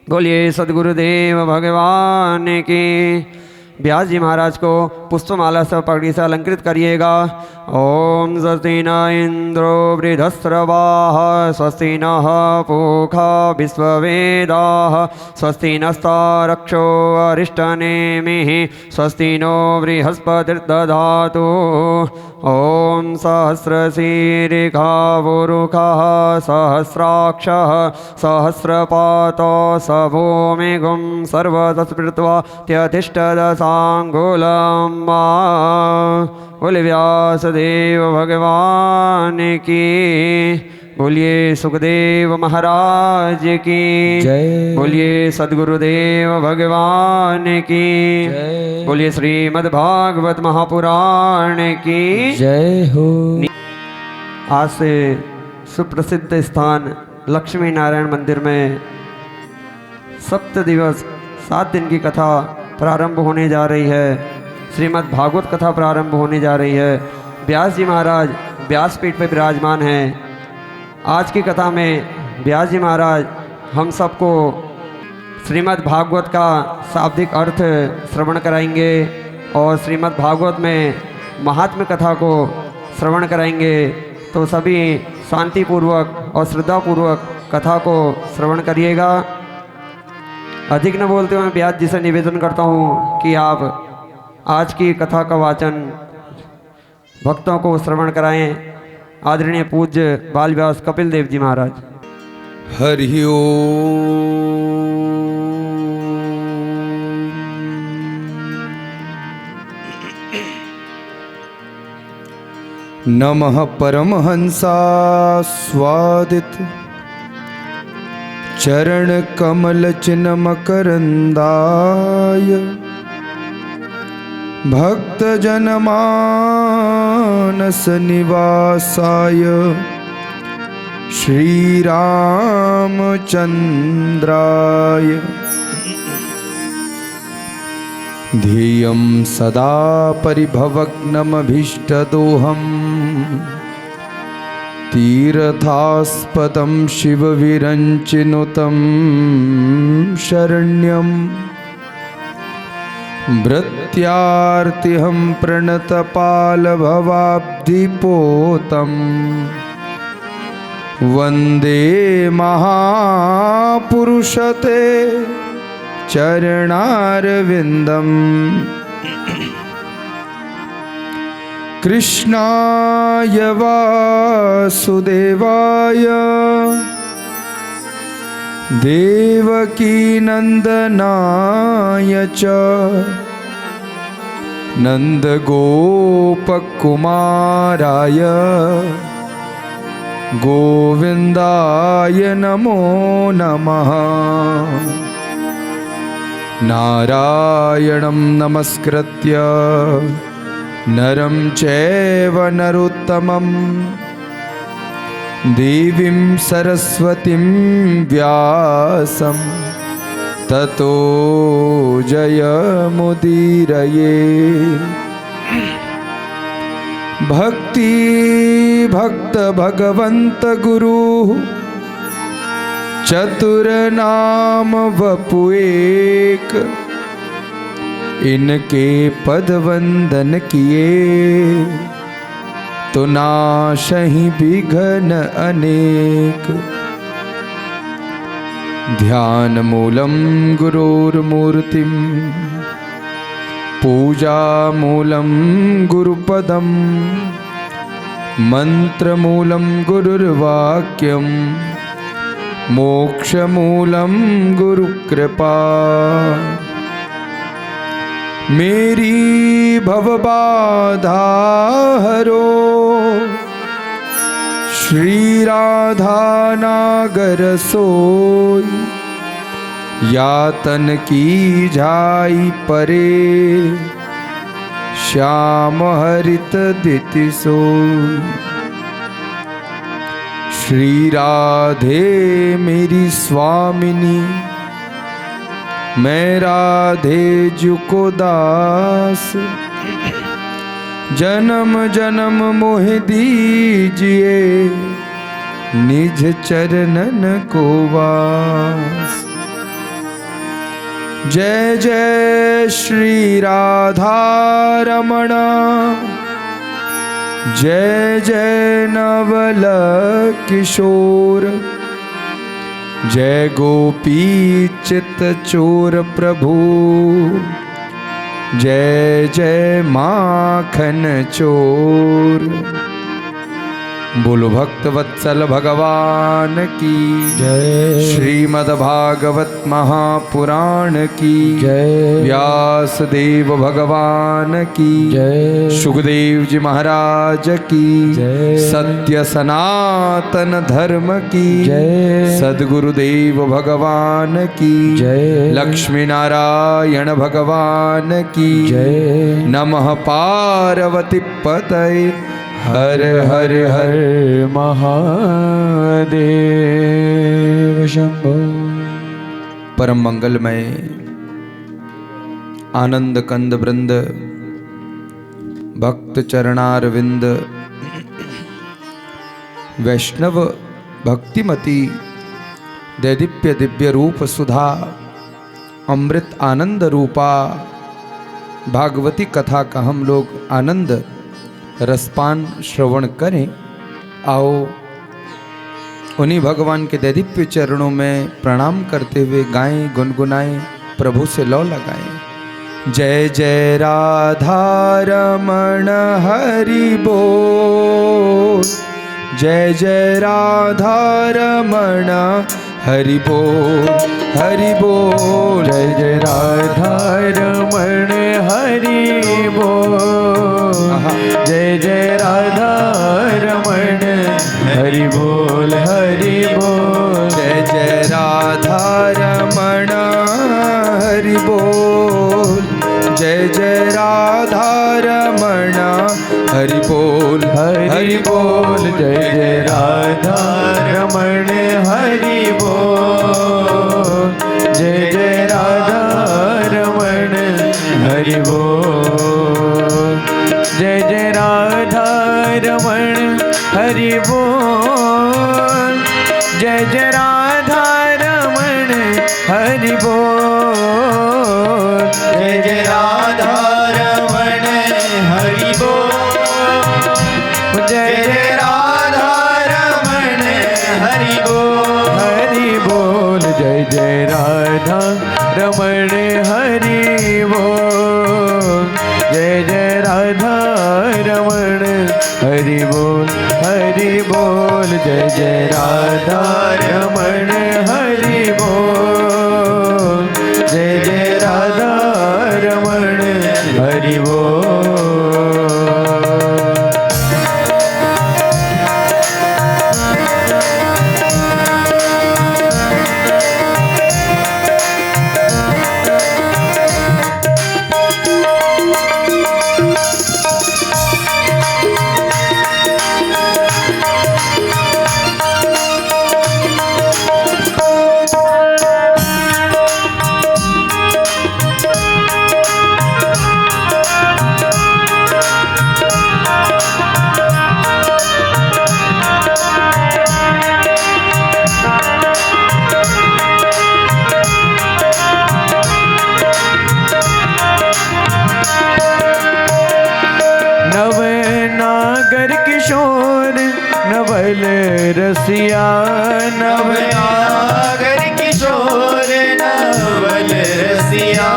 बोलिए सदगुरुदेव भगवान की। व्यास जी महाराज को पुष्पमाला से पगड़ी से अलंकृत करिएगा। ओम स्वस्ति न इंद्रो वृधस्रवाः स्वस्ति नः पूषा विश्ववेदाः स्वस्ति नस्तारक्षो अरिष्टनेमिः स्वस्ति नो बृहस्पतिर्दधातु। ओम सहस्रशीर्षावरुखः सहस्राक्षः सहस्रपातो सभूमिगुं सर्वतस्पृत्वा त्यतिष्ठदशाङ्गुलं। बोले व्यासदेव भगवान की। बोलिए सुखदेव महाराज की जय। बोलिए सद्गुरुदेव भगवान की जय। बोलिए श्रीमद् भागवत महापुराण की जय हो। आज से सुप्रसिद्ध स्थान लक्ष्मी नारायण मंदिर में 7 दिवस 7 दिन की कथा प्रारंभ होने जा रही है। श्रीमद् भागवत कथा प्रारंभ होने जा रही है। व्यास जी महाराज व्यासपीठ पर विराजमान हैं। आज की कथा में व्यास जी महाराज हम सबको श्रीमद् भागवत का शाब्दिक अर्थ श्रवण कराएंगे और श्रीमद् भागवत में महात्म्य कथा को श्रवण कराएंगे। तो सभी शांतिपूर्वक और श्रद्धापूर्वक कथा को श्रवण करिएगा। अधिक न बोलते हुए व्यास जी से निवेदन करता हूँ कि आप आज की कथा का वाचन भक्तों को श्रवण कराएं। आदरणीय पूज्य बाल व्यास कपिल देव जी महाराज। हरि ओम। नमः परमहंसास्वादित चरण कमल चिन्ह मकरंदाय भक्त जनमानस निवासाय श्री रामचंद्राय ध्येयं सदा परिभवग्नमभीष्टदोहम् तीर्थास्पदं शिवविरञ्चिनुतं शरण्यम् भृत्यार्तिहं प्रणतपालभवाब्धिपोतम् वन्दे महापुरुषते चरणारविन्दम्। कृष्णाय वासुदेवाय देवकीनन्दनाय च नन्दगोपकुमाराय गोविन्दाय नमो नमः। नारायणं नमस्कृत्य नरं चैव नरोत्तमं देवीं सरस्वतीं व्यासं ततो जयमुदीरये। भक्ति भक्त भगवंत गुरु चतुर नाम वपुएक इनके पद वंदन किए तो नाशहि विघ्न अनेक। ध्यान मूलम गुरुर्मूर्तिम पूजा मूलम गुरुपदम मंत्र मूलम गुरुर्वाक्यम मोक्ष मूलम गुरुकृपा। मेरी भवबाधा हरो श्री राधा नागर सोई यातन की झाई परे श्याम हरित दिति सोई। श्री राधे मेरी स्वामिनी मैं राधे जू को दास जन्म जन्म मोह दीजिए निज चरणन को वास। जय जय श्री राधा रमण, जय जय नवल किशोर, जय गोपी चित चोर प्रभु, जय जय माखन चोर। बोलो भक्त वत्सल भगवान की जय। श्रीमद् भागवत महापुराण की जय। व्यास देव भगवान की जय। सुखदेव जी महाराज की जय। सत्य सनातन धर्म की जय। सद्गुरुदेव भगवान की जय। लक्ष्मी नारायण भगवान की जय। नमः पार्वती पतये हर हर हर महादेव शंभो। परम मंगलमय आनंद कंद वृंद भक्त चरणारविंद वैष्णव भक्तिमती दैदीप्य दिव्य रूप सुधा अमृत आनंद रूपा भागवती कथा का हम लोग आनंद रसपान श्रवण करें। आओ उन्हीं भगवान के दैदीप्य चरणों में प्रणाम करते हुए गाएं, गुनगुनाएं, प्रभु से लौ लगाएं। जय जय राधा रमण हरि बोल, जय जय राधा रमण हरि बोल, हरि बोल। जय जय राधा रमण हरि बोल, जय जय राधा रमण हरि बोल, हरि बोल। जय जय राधा रमण हरि बोल, जय जय राधा रमण हरि बोल, हरि बोल। जय जय राधा रमण हरि बोल, जय जय राधा रमण हरि बोल, जय जय राधा रमण हरि बोल, जय जय राधा रमण हरि बोल, जय जय राधा रमण हरि बोल, जय जय राधा रमण हरि बोल, हरि बोल। जय जय राधा रमण हरि बोल, जय जय राधा रमण हरि बोल, हरि बोल। जय जय राधा रमण हरि बोल, जय जय राधा रमण हरि बोल। नवल रसिया नवनागर किशोर नवल रसिया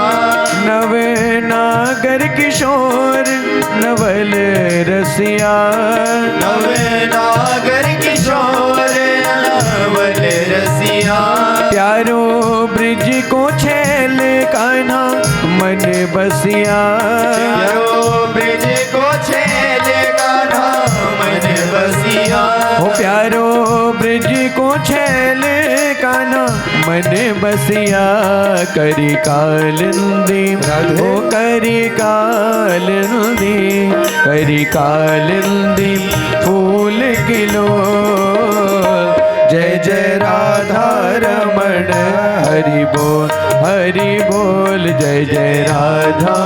नवनागर किशोर नवल रसिया नवनागर किशोर नवल रसिया प्यारो ब्रिज को छेल कान्हा मन बसिया प्यारो ब्रिज को छेल कान्हा मन बसिया हो प्यारो ब्रिज को छेल कान्हा मन बसिया करी कालिंदी हो करी कालिंदी फूल किलो जय जय राधा रमण हरि बोल जय जय राधा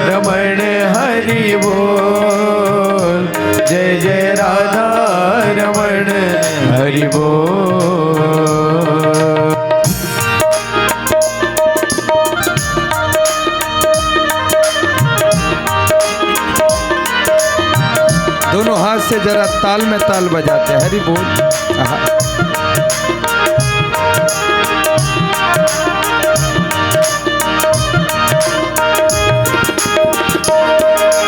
रमण हरि बोल जय जय राधा रमण हरि बोल। से जरा ताल में ताल बजाते हैं। हरि बोल। आहा।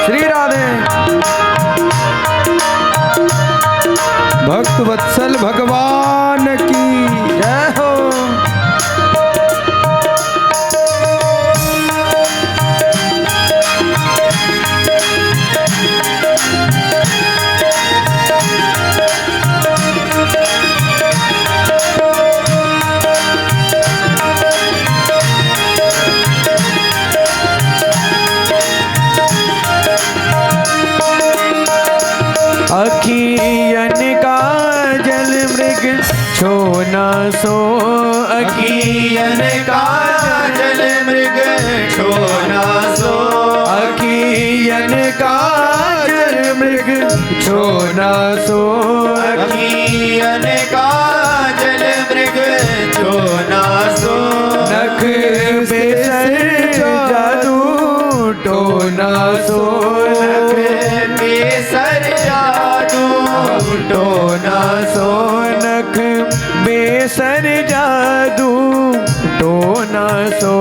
श्री राधे। भक्त वत्सल भगवान की जय हो। अखियन का जल मृग छोना सो, अखियन का जल मृग छोना सो, अखियन का जल मृग छोना सो, अखियन का जल मृग छोना सो, नख बेसर जादू टोना सो, नख बेसर जादू टोना सो, नख बेसर जादू टोना सो,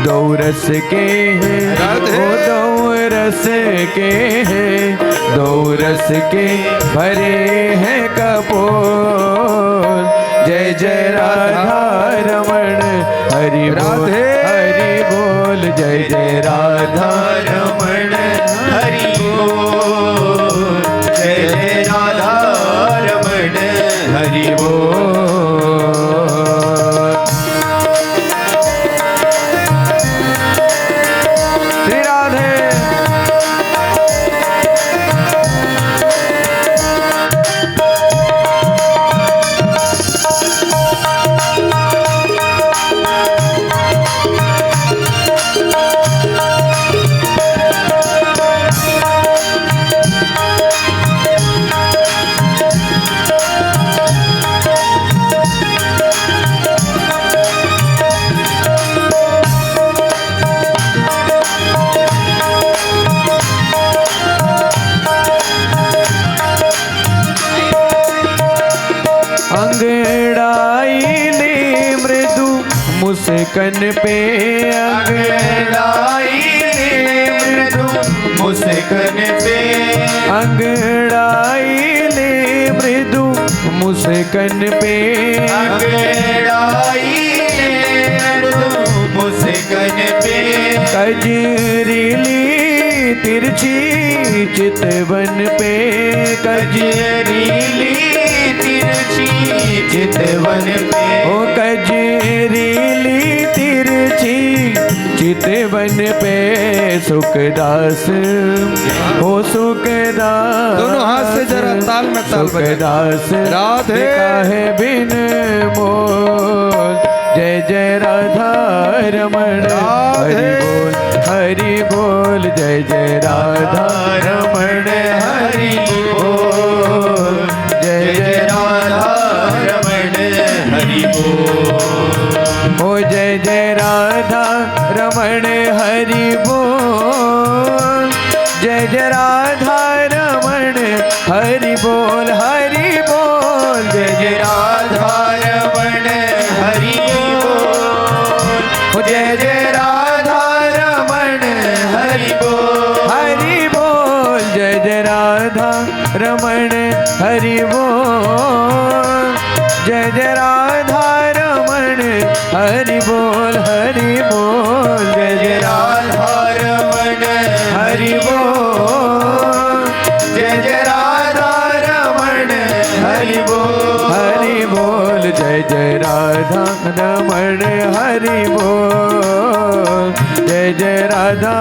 दो रस के हैं वो दो रस के हैं, दो रस के भरे हैं कपोल। जय जय राधा रमण हरि बोल हरि बोल, जय जय राधा रमण हरि बोल, जय जय राधा रमण हरि बोल। श्री राधे। अंगड़ाई ले मृदु मुस्कन पे, अंगड़ाई ले मृदु मुस्कन पे, अंगड़ाई ले मृदु मुस्कन पे, अंगड़ाई ले मृदु मुस्कन पे, कजरीली तिरछी चितवन पे, कजरीली तिरछी चितवन पे, ओ कजरीली तिरछी चितवन पे, सुखदास हो सुखदास, दोनों हाथ से जरा ताल में ताल बजाते। सुखदास राधे। काहे बिन मोल। जय जय राधा रमण हरि बोल हरि बोल, जय जय राधा रमण हरि बोल, जय जय राधा रमण हरि बोल, ओ जय जय राधा रमण हरि बोल, जय जय राधा रमण हरि बोल हरि बोल, जय जय राधा रमण हरि बोल, जय जय राधा रमण हरि बोल, हरि बोल, जय जय राधा रमण हरि बोल, जय जय राधा रमण हरि बोल हरि बोल, जय जय राधा रमण हरि बोल, जय जय राधा रमण हरि बोल, हरि बोल, जय जय राधा रमण हरि बोल, जय जय राधा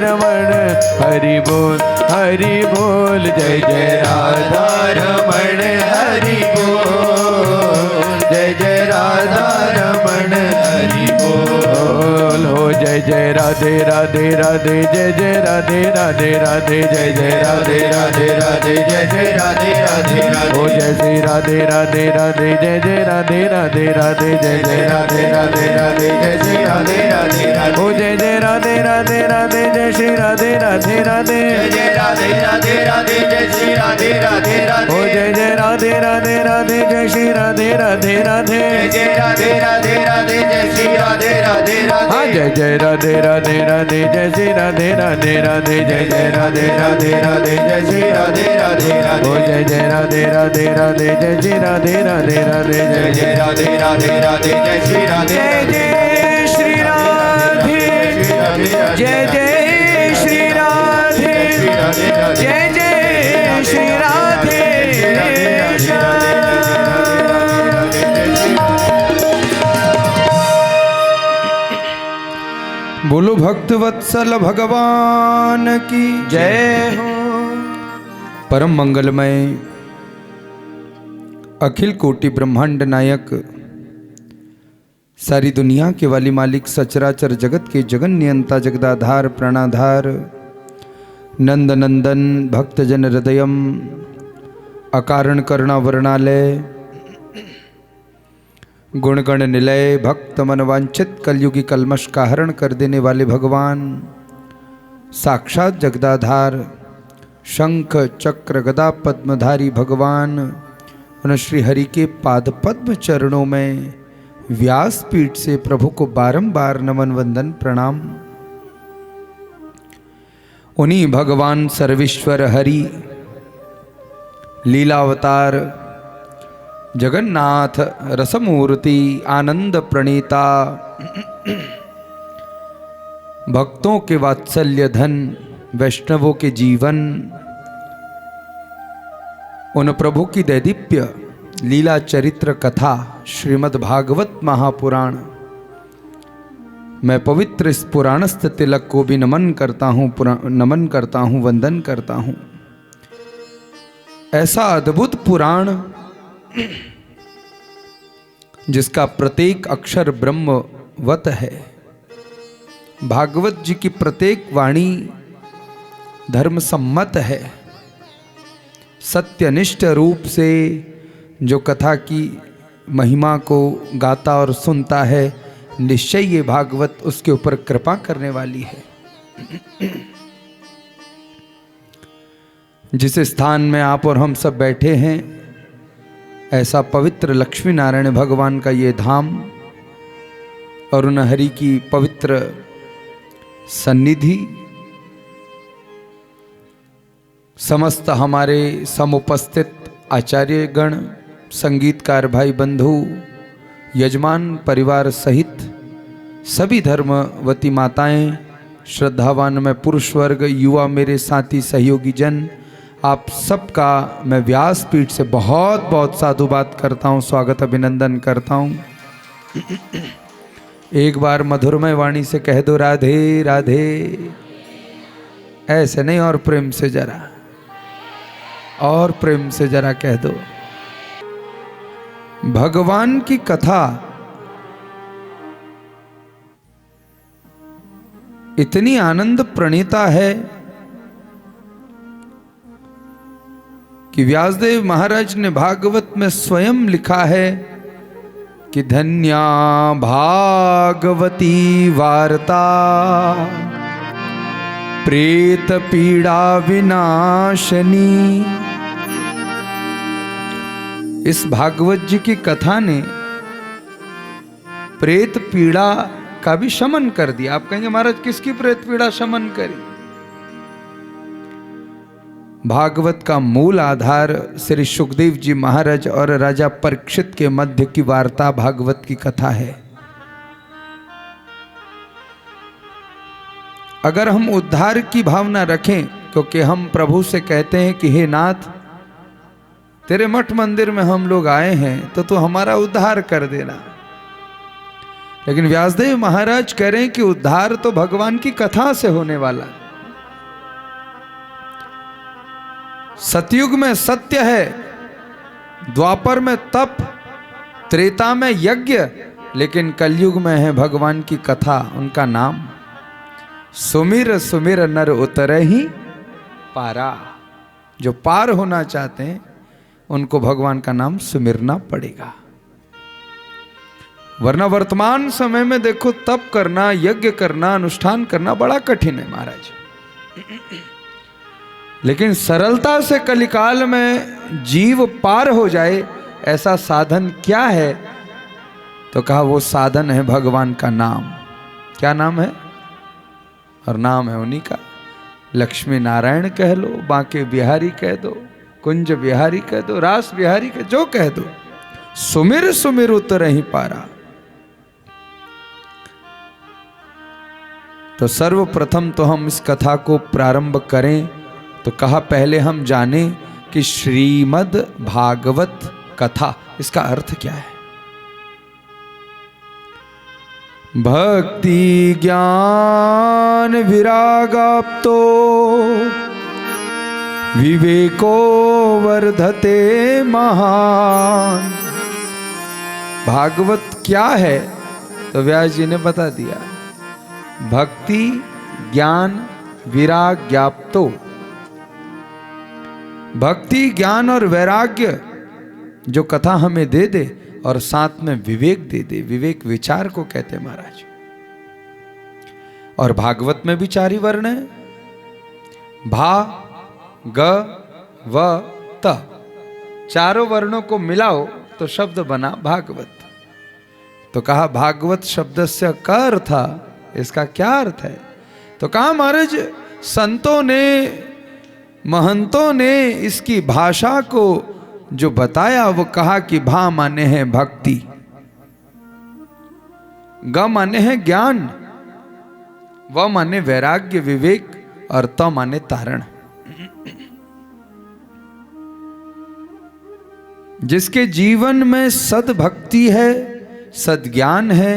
रमण हरि बोल हरि बोल, जय जय राधा रमण हरि बोल, जय जय राधा रमण हरि बोल, हो जय जय राधे राधे राधे जय जय राधे राधे राधे जय जय राधे राधे राधे जय जय राधे राधे राधे ओ जय श्री राधे राधे राधे जय जय राधे राधे राधे जय जय राधे राधे राधे जय श्री राधे राधे राधे ओ जय जय राधे राधे राधे जय श्री राधे राधे राधे जय जय राधे राधे राधे जय श्री राधे राधे राधे ओ जय जय राधे राधे राधे जय श्री राधे राधे राधे जय जय राधे राधे राधे जय श्री राधे राधे राधे हाँ जय जय राधे राधे राधे जय श्री राधे राधे राधे जय जय राधे राधे राधे जय श्री राधे राधे राधे ओ जय जय राधे राधे राधे जय श्री राधे राधे राधे जय जय राधे राधे राधे जय श्री राधे जय जय श्री राधे जय जय श्री राधे जय जय श्री राधे बोलो भक्त वत्सल भगवान की जय हो। परम मंगलमय अखिल कोटि ब्रह्मांड नायक सारी दुनिया के वाली मालिक सचराचर जगत के जगन नियंता जगदाधार प्राणाधार नंद नंदन भक्तजन हृदयम अकारण करुणा वर्णालय गुणगण निलय भक्त मन वांछित कलयुगी कलमश का हरण कर देने वाले भगवान साक्षात जगदाधार शंख चक्र गदा पद्मधारी भगवान उन श्री हरि के पाद पद्म चरणों में व्यासपीठ से प्रभु को बारंबार नमन वंदन प्रणाम। उन्हीं भगवान सर्वेश्वर हरि लीलावतार जगन्नाथ रसमूर्ति आनंद प्रणीता भक्तों के वात्सल्य धन वैष्णवों के जीवन उन प्रभु की दैदीप्य लीला चरित्र कथा श्रीमद् भागवत महापुराण मैं पवित्र इस पुराणस्थ तिलक को भी नमन करता हूँ वंदन करता हूँ। ऐसा अद्भुत पुराण जिसका प्रत्येक अक्षर ब्रह्मवत है। भागवत जी की प्रत्येक वाणी धर्म सम्मत है। सत्यनिष्ठ रूप से जो कथा की महिमा को गाता और सुनता है निश्चय ये भागवत उसके ऊपर कृपा करने वाली है। जिस स्थान में आप और हम सब बैठे हैं ऐसा पवित्र लक्ष्मी नारायण भगवान का ये धाम और उन हरि की पवित्र सन्निधि समस्त हमारे समुपस्थित आचार्यगण संगीतकार भाई बंधु यजमान परिवार सहित सभी धर्मवती माताएं श्रद्धावान में पुरुष वर्ग युवा मेरे साथी सहयोगी जन आप सबका मैं व्यासपीठ से बहुत बहुत साधुवाद करता हूँ स्वागत अभिनंदन करता हूँ। एक बार मधुरमय वाणी से कह दो राधे राधे। ऐसे नहीं और प्रेम से जरा और प्रेम से जरा कह दो। भगवान की कथा इतनी आनंद प्रणीता है कि व्यासदेव महाराज ने भागवत में स्वयं लिखा है कि धन्या भागवती वार्ता प्रेत पीड़ा विनाशनी। इस भागवत जी की कथा ने प्रेत पीड़ा का भी शमन कर दिया। आप कहेंगे महाराज किसकी प्रेत पीड़ा शमन करी? भागवत का मूल आधार श्री सुखदेव जी महाराज और राजा परीक्षित के मध्य की वार्ता भागवत की कथा है। अगर हम उद्धार की भावना रखें क्योंकि हम प्रभु से कहते हैं कि हे नाथ तेरे मठ मंदिर में हम लोग आए हैं तो तू हमारा उद्धार कर देना। लेकिन व्यासदेव महाराज कह रहे हैं कि उद्धार तो भगवान की कथा से होने वाला। सतयुग में सत्य है, द्वापर में तप, त्रेता में यज्ञ, लेकिन कलयुग में है भगवान की कथा, उनका नाम। सुमिर सुमिर नर उतरे ही पारा। जो पार होना चाहते हैं उनको भगवान का नाम सुमिरना पड़ेगा। वरना वर्तमान समय में देखो तप करना, यज्ञ करना, अनुष्ठान करना बड़ा कठिन है महाराज। लेकिन सरलता से कलिकाल में जीव पार हो जाए ऐसा साधन क्या है? तो कहा वो साधन है भगवान का नाम। क्या नाम है? और नाम है उन्हीं का। लक्ष्मी नारायण कह लो, बांके बिहारी कह दो, कुंज बिहारी कह दो, रास बिहारी कह, जो कह दो, सुमिर सुमिर उतर ही पारा। तो सर्वप्रथम तो हम इस कथा को प्रारंभ करें तो कहा पहले हम जाने कि श्रीमद् भागवत कथा इसका अर्थ क्या है। भक्ति ज्ञान विरागाप्तो विवेको वर्धते महान। भागवत क्या है? तो व्यास जी ने बता दिया, भक्ति ज्ञान विराग्याप्तो। भक्ति ज्ञान और वैराग्य जो कथा हमें दे दे और साथ में विवेक दे दे। विवेक विचार को कहते हैं महाराज। और भागवत में भी 4 ही वर्ण है, भा ग व त। चारों वर्णों को मिलाओ तो शब्द बना भागवत। तो कहा भागवत शब्द से का अर्थ था, इसका क्या अर्थ है? तो कहा महाराज संतों ने, महंतों ने इसकी भाषा को जो बताया वो कहा कि भा माने है भक्ति, ग माने है ज्ञान, व माने वैराग्य विवेक, और त माने तारण। जिसके जीवन में सद्भक्ति है, सद्ज्ञान है,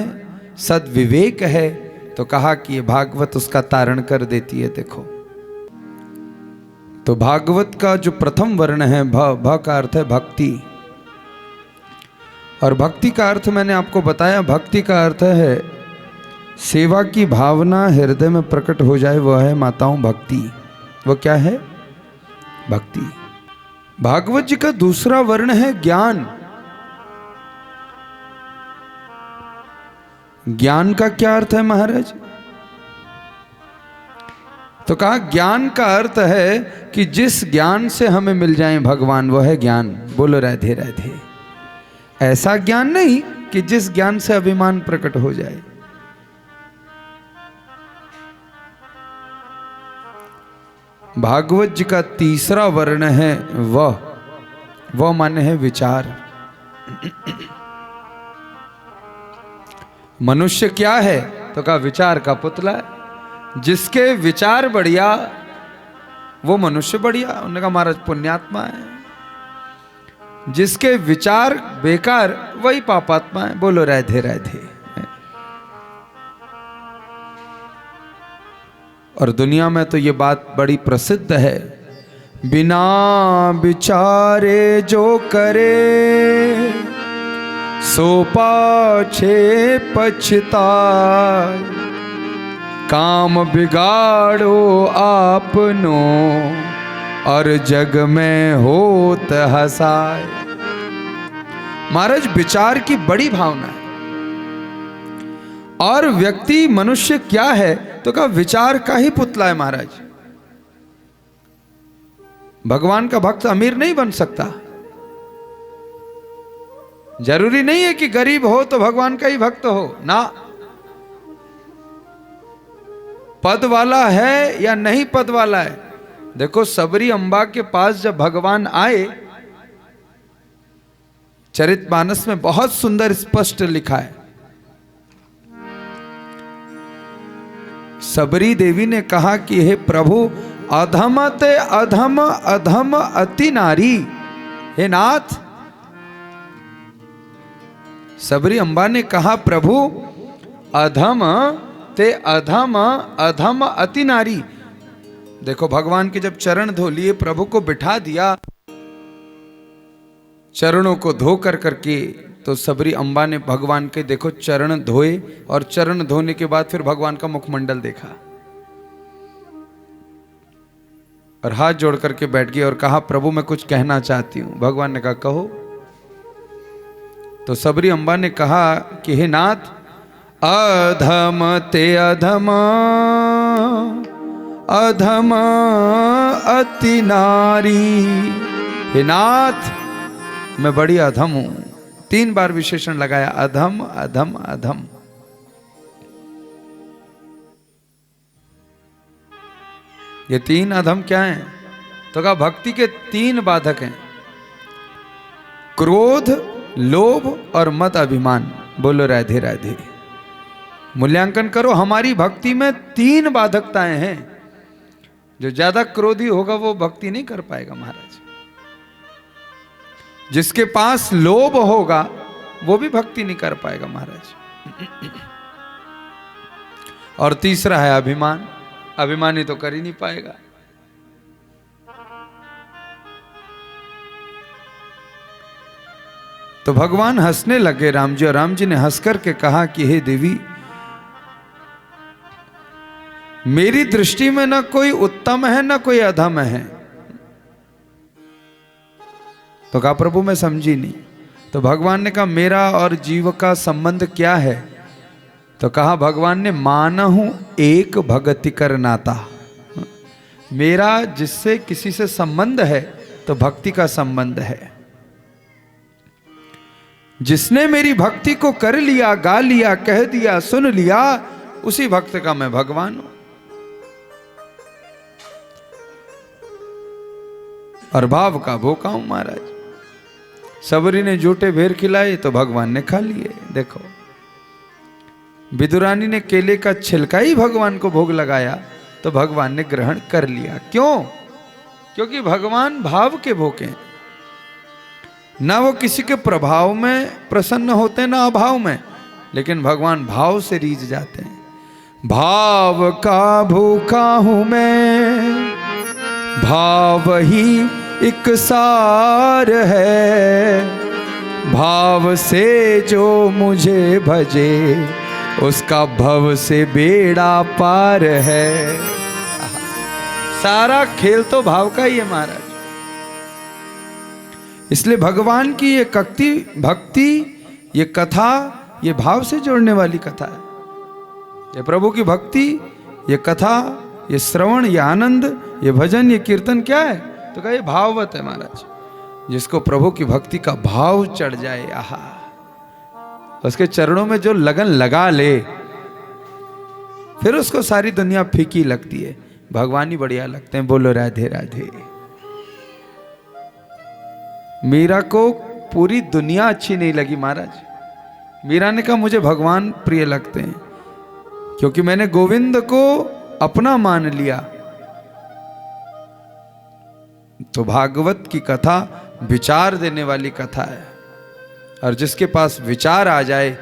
सद्विवेक है, तो कहा कि ये भागवत उसका तारण कर देती है। देखो तो भागवत का जो प्रथम वर्ण है भ का अर्थ है भक्ति। और भक्ति का अर्थ मैंने आपको बताया, भक्ति का अर्थ है सेवा की भावना हृदय में प्रकट हो जाए, वह है माताओं भक्ति। वो क्या है? भक्ति। भागवत जी का दूसरा वर्ण है ज्ञान। ज्ञान का क्या अर्थ है महाराज? तो कहा ज्ञान का अर्थ है कि जिस ज्ञान से हमें मिल जाए भगवान, वह है ज्ञान। बोलो राधे राधे। ऐसा ज्ञान नहीं कि जिस ज्ञान से अभिमान प्रकट हो जाए। भागवत जी का तीसरा वर्ण है वह माने है विचार। मनुष्य क्या है? तो कहा विचार का पुतला है। जिसके विचार बढ़िया वो मनुष्य बढ़िया। उन्होंने कहा महाराज पुण्यात्मा है। जिसके विचार बेकार वही पापात्मा है। बोलो राधे राधे। और दुनिया में तो ये बात बड़ी प्रसिद्ध है, बिना विचारे जो करे सो पाछे पछताए। काम बिगाड़ो आपनो और जग में होत हसाए। महाराज विचार की बड़ी भावना है। और व्यक्ति मनुष्य क्या है? तो कहा विचार का ही पुतला है महाराज। भगवान का भक्त अमीर नहीं बन सकता। जरूरी नहीं है कि गरीब हो तो भगवान का ही भक्त हो ना। पद वाला है या नहीं पद वाला है। देखो सबरी अम्बा के पास जब भगवान आए, चरितमानस में बहुत सुंदर स्पष्ट लिखा है। सबरी देवी ने कहा कि हे प्रभु, अधम ते अधम अधम अति नारी। हे नाथ, सबरी अम्बा ने कहा प्रभु अधम ते अधम अधम अति नारी। देखो भगवान के जब चरण धो लिए, प्रभु को बिठा दिया, चरणों को धो कर करके, तो सबरी अम्बा ने भगवान के देखो चरण धोए और चरण धोने के बाद फिर भगवान का मुखमंडल देखा। और हाथ जोड़ करके बैठ गई और कहा, प्रभु मैं कुछ कहना चाहती हूँ। भगवान ने कहा, कहो। तो सबरी अम्बा ने कहा कि हे नाथ, अधम ते अधम, अधम अति नारी। हे नाथ, मैं बड़ी अधम हूं। 3 बार विशेषण लगाया, अधम अधम अधम। ये 3 अधम क्या हैं? तो कहा भक्ति के 3 बाधक हैं, क्रोध, लोभ और मत अभिमान। बोलो राधे राधे। मूल्यांकन करो, हमारी भक्ति में 3 बाधकताएं हैं। जो ज्यादा क्रोधी होगा वो भक्ति नहीं कर पाएगा महाराज। जिसके पास लोभ होगा वो भी भक्ति नहीं कर पाएगा महाराज। और तीसरा है अभिमान। अभिमानी तो कर ही नहीं पाएगा। तो भगवान हंसने लगे राम जी, और राम जी ने हंस करके कहा कि हे देवी, मेरी दृष्टि में न कोई उत्तम है न कोई अधम है। तो कहा प्रभु मैं समझी नहीं। तो भगवान ने कहा मेरा और जीव का संबंध क्या है? तो कहा भगवान ने, मानहु एक भगति कर नाता। मेरा जिससे किसी से संबंध है तो भक्ति का संबंध है। जिसने मेरी भक्ति को कर लिया, गा लिया, कह दिया, सुन लिया, उसी भक्त का मैं भगवान हूं। और भाव का भूखा हूं महाराज। सबरी ने जूठे भेर खिलाए तो भगवान ने खा लिए। देखो, विदुरानी ने केले का छिलका ही भगवान को भोग लगाया तो भगवान ने ग्रहण कर लिया। क्यों? क्योंकि भगवान भाव के भोगे हैं। ना वो किसी के प्रभाव में प्रसन्न होते ना अभाव में, लेकिन भगवान भाव से रीझ जाते हैं। भाव का भूखा हूं मैं, भाव ही एक सार है। भाव से जो मुझे भजे उसका भव से बेड़ा पार है। सारा खेल तो भाव का ही है महाराज। इसलिए भगवान की ये भक्ति, ये कथा, ये भाव से जोड़ने वाली कथा है। ये प्रभु की भक्ति, ये कथा, ये श्रवण, ये आनंद, ये भजन, ये कीर्तन क्या है? तो कहा ये भाववत है महाराज। जिसको प्रभु की भक्ति का भाव चढ़ जाए, आहा, उसके चरणों में जो लगन लगा ले, फिर उसको सारी दुनिया फीकी लगती है, भगवान ही बढ़िया लगते हैं। बोलो राधे राधे। मीरा को पूरी दुनिया अच्छी नहीं लगी महाराज। मीरा ने कहा मुझे भगवान प्रिय लगते हैं क्योंकि मैंने गोविंद को अपना मान लिया। तो भागवत की कथा विचार देने वाली कथा है, और जिसके पास विचार आ जाए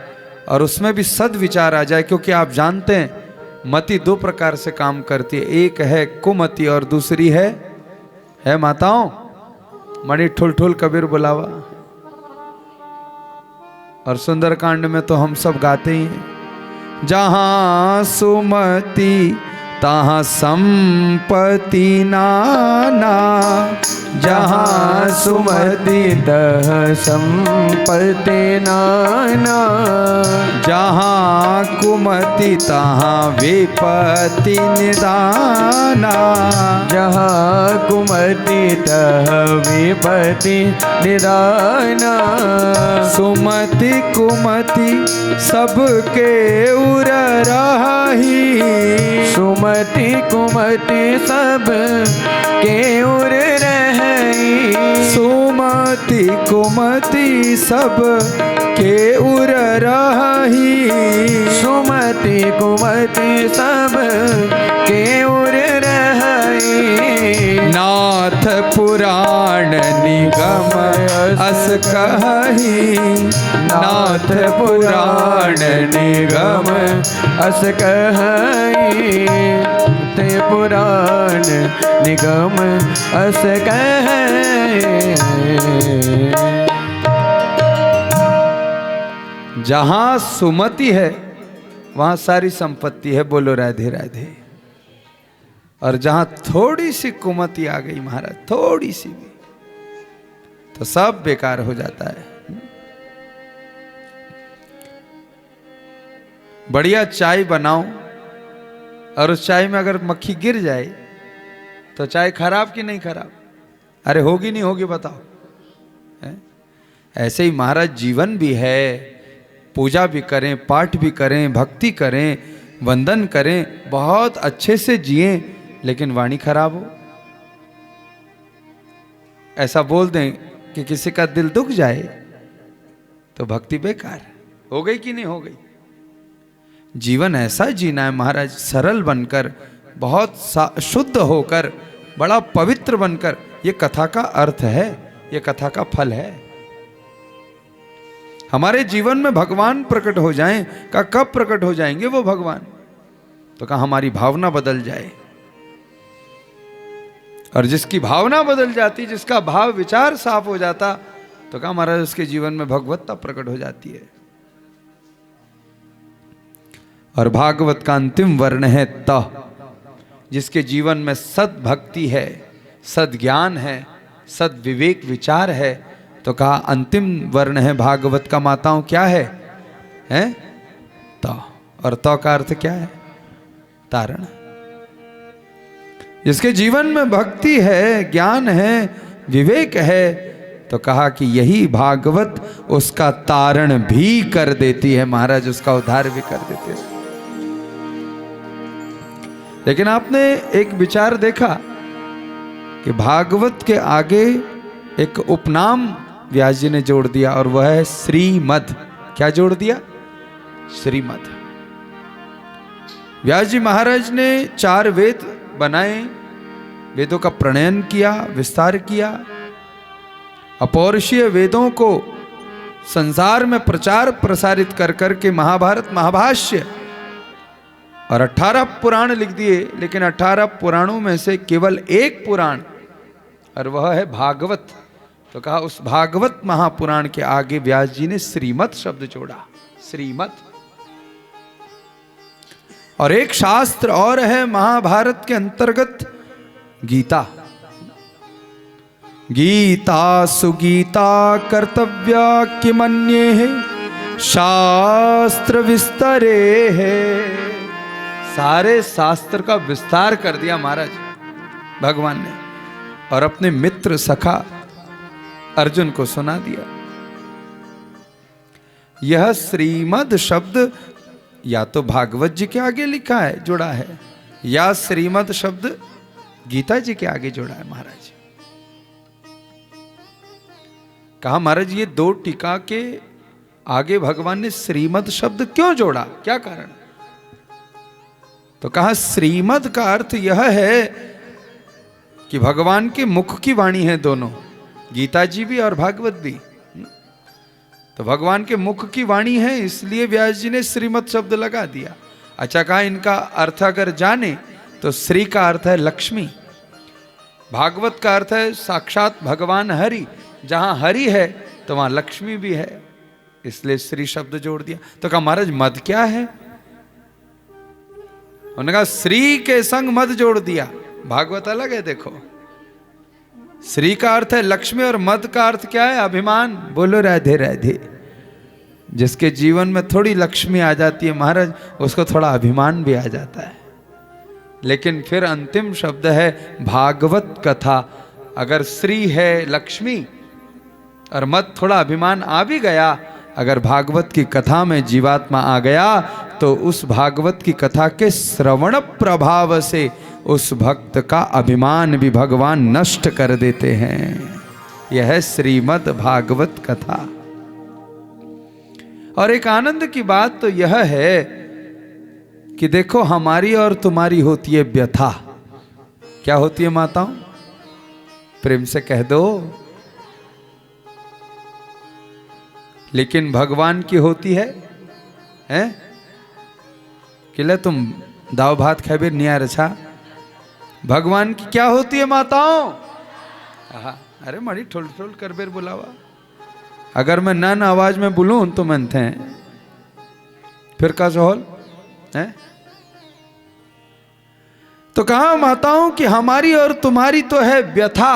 और उसमें भी सद्विचार आ जाए, क्योंकि आप जानते हैं मति 2 प्रकार से काम करती है। एक है कुमति और दूसरी है माताओं, मणि ठुल ठुल कबीर बुलावा। और सुंदरकांड में तो हम सब गाते ही हैं, जहां सुमति तहाँ संपत्ति नाना। जहाँ सुमति तह संपत्ति नाना। जहाँ कुमति तहाँ विपत्ति निदाना। जहाँ कुमति तह विपत्ति निदाना। सुमति कुमति सबके उर रही। सुमति कुमति सब के उर रही। सुमति कुमति सब के उर रही। सुमति कुमति सब के उर रही। नाथ पुराण निगम अस कही। नाथ पुराण निगम अस कही। ते पुराण निगम अस कही। जहां सुमति है वहां सारी संपत्ति है। बोलो राधे राधे। और जहां थोड़ी सी कुमति आ गई महाराज, थोड़ी सी भी, तो सब बेकार हो जाता है। बढ़िया चाय बनाओ और उस चाय में अगर मक्खी गिर जाए तो चाय खराब कि नहीं खराब? अरे होगी नहीं होगी बताओ? ऐसे ही महाराज जीवन भी है, पूजा भी करें, पाठ भी करें, भक्ति करें, वंदन करें, बहुत अच्छे से जिए, लेकिन वाणी खराब हो, ऐसा बोल दें कि किसी का दिल दुख जाए तो भक्ति बेकार हो गई कि नहीं हो गई? जीवन ऐसा जीना है महाराज, सरल बनकर, बहुत शुद्ध होकर, बड़ा पवित्र बनकर। ये कथा का अर्थ है, ये कथा का फल है। हमारे जीवन में भगवान प्रकट हो जाएं, का कब प्रकट हो जाएंगे वो भगवान? तो कहा हमारी भावना बदल जाए, और जिसकी भावना बदल जाती, जिसका भाव विचार साफ हो जाता, तो कहा महाराज उसके जीवन में भगवत्ता प्रकट हो जाती है। और भागवत का अंतिम वर्ण है त, जिसके जीवन में सद भक्ति है, सद ज्ञान है, सद विवेक विचार है, तो कहा अंतिम वर्ण है भागवत का माताओं क्या है? त। और त का अर्थ क्या है? तारण। जिसके जीवन में भक्ति है, ज्ञान है, विवेक है, तो कहा कि यही भागवत उसका तारण भी कर देती है महाराज, उसका उद्धार भी कर देती है। लेकिन आपने एक विचार देखा कि भागवत के आगे एक उपनाम व्यास जी ने जोड़ दिया, और वह है श्रीमद। क्या जोड़ दिया? श्रीमद। व्यास जी महाराज ने 4 वेद बनाए, वेदों का प्रणयन किया, विस्तार किया, अपौरुषीय वेदों को संसार में प्रचार प्रसारित कर करके महाभारत, महाभाष्य और 18 पुराण लिख दिए। लेकिन 18 पुराणों में से केवल एक पुराण, और वह है भागवत। तो कहा उस भागवत महापुराण के आगे व्यास जी ने श्रीमद शब्द जोड़ा, श्रीमद। और एक शास्त्र और है महाभारत के अंतर्गत, गीता। गीता सुगीता कर्तव्या किमन्ये है शास्त्र विस्तरे है। सारे शास्त्र का विस्तार कर दिया महाराज भगवान ने, और अपने मित्र सखा अर्जुन को सुना दिया। यह श्रीमद शब्द या तो भागवत जी के आगे लिखा है, जुड़ा है, या श्रीमद शब्द गीता जी के आगे जुड़ा है महाराज। कहा महाराज ये 2 टीका के आगे भगवान ने श्रीमद शब्द क्यों जोड़ा, क्या कारण? तो कहा श्रीमद का अर्थ यह है कि भगवान के मुख की वाणी है दोनों, गीता जी भी और भागवत भी। तो भगवान के मुख की वाणी है, इसलिए व्यास जी ने श्रीमद शब्द लगा दिया। अच्छा, कहा इनका अर्थ अगर जाने तो श्री का अर्थ है लक्ष्मी, भागवत का अर्थ है साक्षात भगवान हरि। जहां हरि है तो वहां लक्ष्मी भी है, इसलिए श्री शब्द जोड़ दिया। तो कहा महाराज मद क्या है? उन्होंने कहा श्री के संग मद जोड़ दिया। भागवत अलग है, देखो। श्री का अर्थ है लक्ष्मी और मद का अर्थ क्या है? अभिमान। बोलो राधे राधे। जिसके जीवन में थोड़ी लक्ष्मी आ जाती है महाराज, उसको थोड़ा अभिमान भी आ जाता है। लेकिन फिर अंतिम शब्द है भागवत कथा। अगर श्री है लक्ष्मी और मद थोड़ा अभिमान आ भी गया, अगर भागवत की कथा में जीवात्मा आ गया तो उस भागवत की कथा के श्रवण प्रभाव से उस भक्त का अभिमान भी भगवान नष्ट कर देते हैं। यह है श्रीमद् भागवत कथा। और एक आनंद की बात तो यह है कि देखो हमारी और तुम्हारी होती है व्यथा। क्या होती है माताओं? प्रेम से कह दो। लेकिन भगवान की होती है कि ले तुम दाव भात खाबे निया रछा। भगवान की क्या होती है माताओं? अरे मड़ी ठोल ठोल कर बेर बुलावा। अगर मैं नन आवाज में बोलूं तो मनते हैं फिर का सोहल है। तो कहा माताओं कि हमारी और तुम्हारी तो है व्यथा,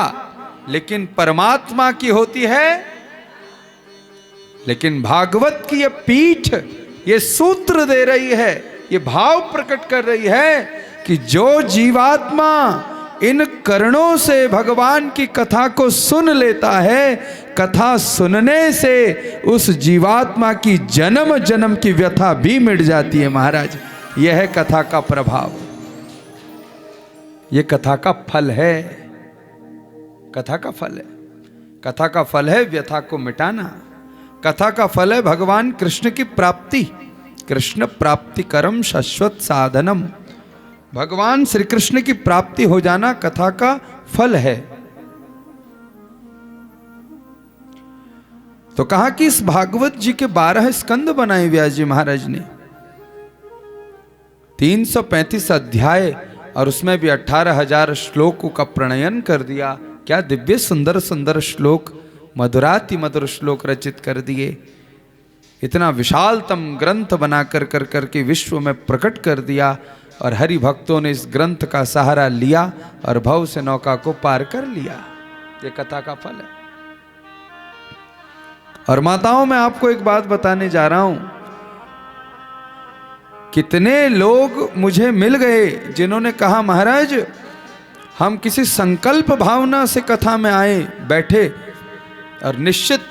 लेकिन परमात्मा की होती है। लेकिन भागवत की ये पीठ ये सूत्र दे रही है, ये भाव प्रकट कर रही है कि जो जीवात्मा इन कर्णों से भगवान की कथा को सुन लेता है, कथा सुनने से उस जीवात्मा की जन्म जन्म की व्यथा भी मिट जाती है। महाराज, यह है कथा का प्रभाव, यह कथा का फल है। कथा का फल है, कथा का फल है व्यथा को मिटाना। कथा का फल है भगवान कृष्ण की प्राप्ति। कृष्ण प्राप्ति करम शाश्वत साधनम, भगवान श्री कृष्ण की प्राप्ति हो जाना कथा का फल है। तो कहा कि इस भागवत जी के 12 स्कंद बनाए व्यास जी महाराज ने, 335 अध्याय और उसमें भी 18,000 श्लोकों का प्रणयन कर दिया। क्या दिव्य सुंदर सुंदर श्लोक, मधुराति मधुर श्लोक रचित कर दिए। इतना विशालतम ग्रंथ बना कर के विश्व में प्रकट कर दिया। और हरि भक्तों ने इस ग्रंथ का सहारा लिया और भव से नौका को पार कर लिया। ये कथा का फल है। और माताओं, मैं आपको एक बात बताने जा रहा हूं, कितने लोग मुझे मिल गए जिन्होंने कहा महाराज हम किसी संकल्प भावना से कथा में आए बैठे और निश्चित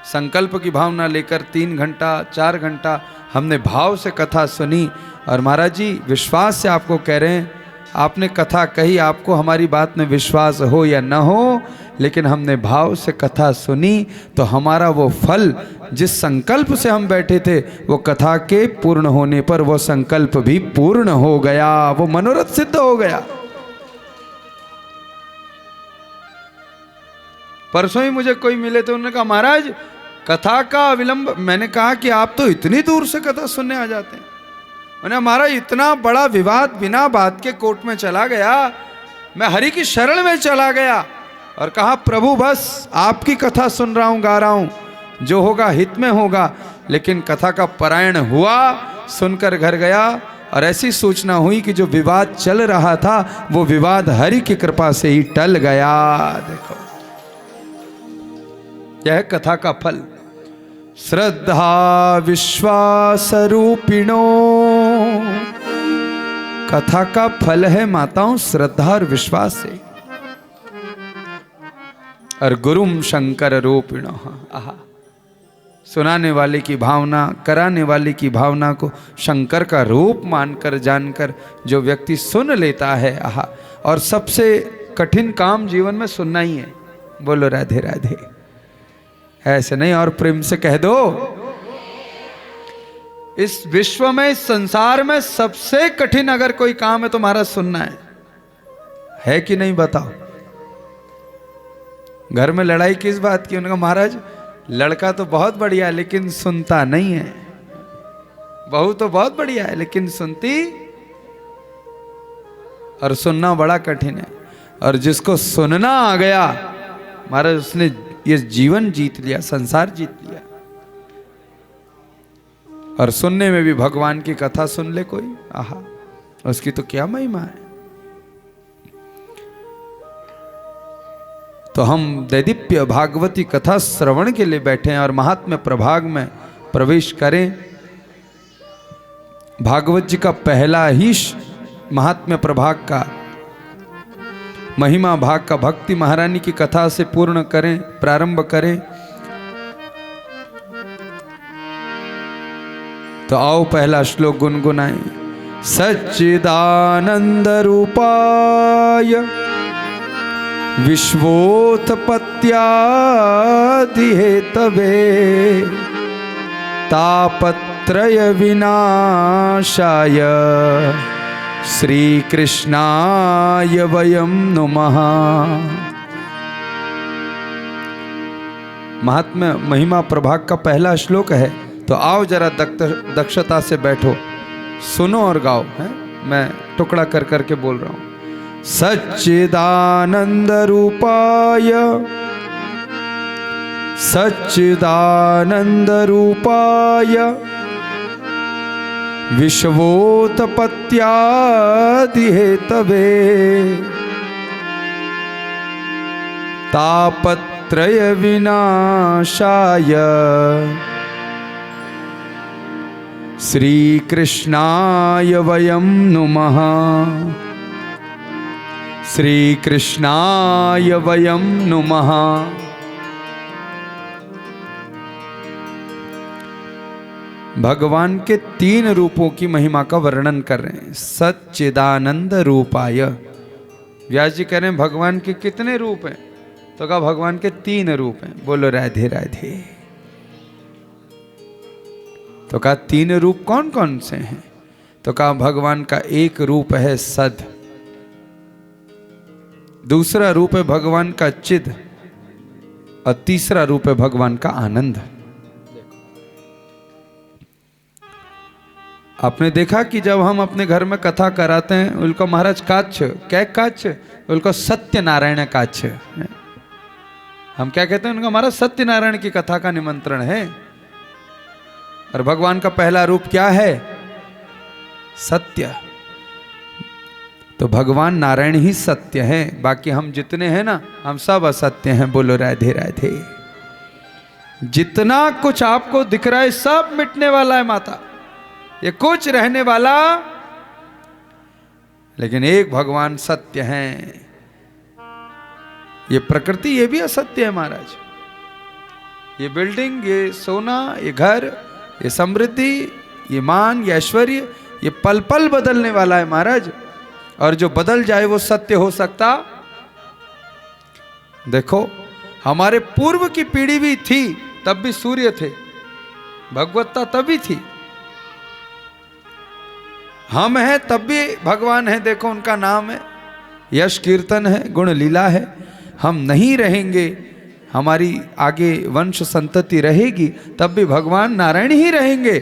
संकल्प की भावना लेकर 3 घंटा 4 घंटा हमने भाव से कथा सुनी। और महाराज जी विश्वास से आपको कह रहे हैं, आपने कथा कही, आपको हमारी बात में विश्वास हो या ना हो, लेकिन हमने भाव से कथा सुनी तो हमारा वो फल जिस संकल्प से हम बैठे थे वो कथा के पूर्ण होने पर वो संकल्प भी पूर्ण हो गया, वो मनोरथ सिद्ध हो गया। परसों ही मुझे कोई मिले थे, उन्होंने कहा महाराज कथा का विलंब। मैंने कहा कि आप तो इतनी दूर से कथा सुनने आ जाते हैं। मैंने हमारा इतना बड़ा विवाद बिना बात के कोर्ट में चला गया, मैं हरि की शरण में चला गया और कहा प्रभु बस आपकी कथा सुन रहा हूं, गा रहा हूं, जो होगा हित में होगा। लेकिन कथा का पारायण हुआ, सुनकर घर गया और ऐसी सूचना हुई कि जो विवाद चल रहा था वो विवाद हरि की कृपा से ही टल गया। देखो यह कथा का फल। श्रद्धा विश्वास रूपिणो, कथा का फल है माताओं श्रद्धा और विश्वास से। और गुरुम शंकर रूपिणो, आहा, सुनाने वाले की भावना, कराने वाले की भावना को शंकर का रूप मानकर जानकर जो व्यक्ति सुन लेता है, आहा। और सबसे कठिन काम जीवन में सुनना ही है। बोलो राधे राधे। ऐसे नहीं और प्रेम से कह दो, इस विश्व में, इस संसार में सबसे कठिन अगर कोई काम है तो महाराज सुनना है कि नहीं बताओ। घर में लड़ाई किस बात की? उन्होंने कहा महाराज लड़का तो बहुत बढ़िया है लेकिन सुनता नहीं है, बहू तो बहुत बढ़िया है लेकिन सुनती, और सुनना बड़ा कठिन है। और जिसको सुनना आ गया महाराज उसने ये जीवन जीत लिया, संसार जीत लिया। और सुनने में भी भगवान की कथा सुन ले कोई, आहा, उसकी तो क्या महिमा है। तो हम दैदीप्य भागवती कथा श्रवण के लिए बैठे हैं और महात्म्य प्रभाग में प्रवेश करें। भागवत जी का पहला ही महात्म्य प्रभाग का महिमा भाग का भक्ति महारानी की कथा से पूर्ण करें, प्रारंभ करें। तो आओ पहला श्लोक गुनगुनाएं। सच्चिदानंद रूपाय विश्वोत्पत्त्यादिहेतवे तापत्रय विनाशाय श्री कृष्णाय वयं नुमः। महात्म्य महिमा प्रभाग का पहला श्लोक है। तो आओ जरा दक्षता से बैठो, सुनो और गाओ। है मैं टुकड़ा कर करके बोल रहा हूं। सच्चिदानंद रूपाय, सच्चिदानंद रूपाय विश्वोत्पत्त्यादि हेतवे तापत्रय विनाशाय श्रीकृष्णाय वयं नुमः श्रीकृष्णाय वयं नुमः। भगवान के 3 रूपों की महिमा का वर्णन कर रहे हैं। सच्चिदानंद रूपाय। व्यास जी कह रहे हैं भगवान के कितने रूप हैं? तो कहा भगवान के 3 रूप हैं। बोलो राधे राधे। तो कहा 3 रूप कौन कौन से हैं? तो कहा भगवान का एक रूप है सद, दूसरा रूप है भगवान का चिद और तीसरा रूप है भगवान का आनंद। आपने देखा कि जब हम अपने घर में कथा कराते हैं उनको महाराज काच्छ, क्या काच्छ? उनको सत्यनारायण काच्छ। हम क्या कहते हैं? उनका महाराज सत्यनारायण की कथा का निमंत्रण है। और भगवान का पहला रूप क्या है? सत्य। तो भगवान नारायण ही सत्य हैं, बाकी हम जितने हैं ना, हम सब असत्य हैं। बोलो राधे राधे। जितना कुछ आपको दिख रहा है सब मिटने वाला है माता, ये कुछ रहने वाला, लेकिन एक भगवान सत्य हैं। ये प्रकृति ये भी असत्य है महाराज। ये बिल्डिंग, ये सोना, ये घर, ये समृद्धि, ये मान, ये ऐश्वर्य, ये पल पल बदलने वाला है महाराज। और जो बदल जाए वो सत्य हो सकता? देखो हमारे पूर्व की पीढ़ी भी थी, तब भी सूर्य थे, भगवत्ता तभी थी। हम हैं तब भी भगवान है। देखो उनका नाम है, यश कीर्तन है, गुण लीला है। हम नहीं रहेंगे, हमारी आगे वंश संतति रहेगी, तब भी भगवान नारायण ही रहेंगे,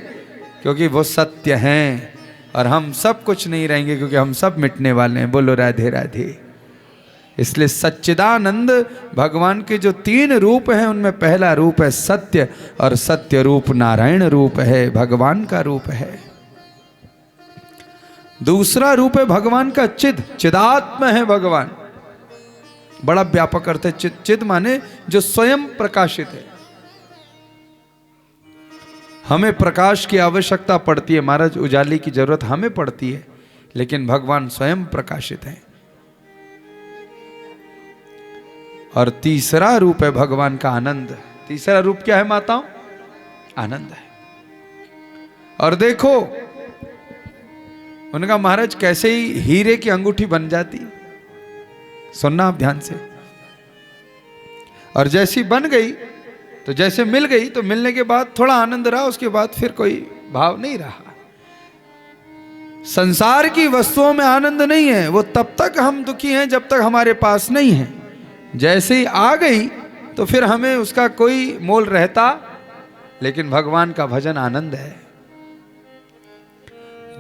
क्योंकि वो सत्य हैं। और हम सब कुछ नहीं रहेंगे, क्योंकि हम सब मिटने वाले हैं। बोलो राधे राधे। इसलिए सच्चिदानंद भगवान के जो 3 रूप हैं उनमें पहला रूप है सत्य, और सत्य रूप नारायण रूप है, भगवान का रूप है। दूसरा रूप है भगवान का चिद, चिदात्म है भगवान। बड़ा व्यापक अर्थ है चिद। चिद माने जो स्वयं प्रकाशित है। हमें प्रकाश की आवश्यकता पड़ती है महाराज, उजाले की जरूरत हमें पड़ती है, लेकिन भगवान स्वयं प्रकाशित है। और तीसरा रूप है भगवान का आनंद। तीसरा रूप क्या है माताओं? आनंद है। और देखो उनका महाराज कैसे ही हीरे की अंगूठी बन जाती। सुनना आप ध्यान से। और जैसी बन गई तो जैसे मिल गई, तो मिलने के बाद थोड़ा आनंद रहा, उसके बाद फिर कोई भाव नहीं रहा। संसार की वस्तुओं में आनंद नहीं है। वो तब तक हम दुखी हैं जब तक हमारे पास नहीं है। जैसे ही आ गई तो फिर हमें उसका कोई मोल रहता। लेकिन भगवान का भजन आनंद है।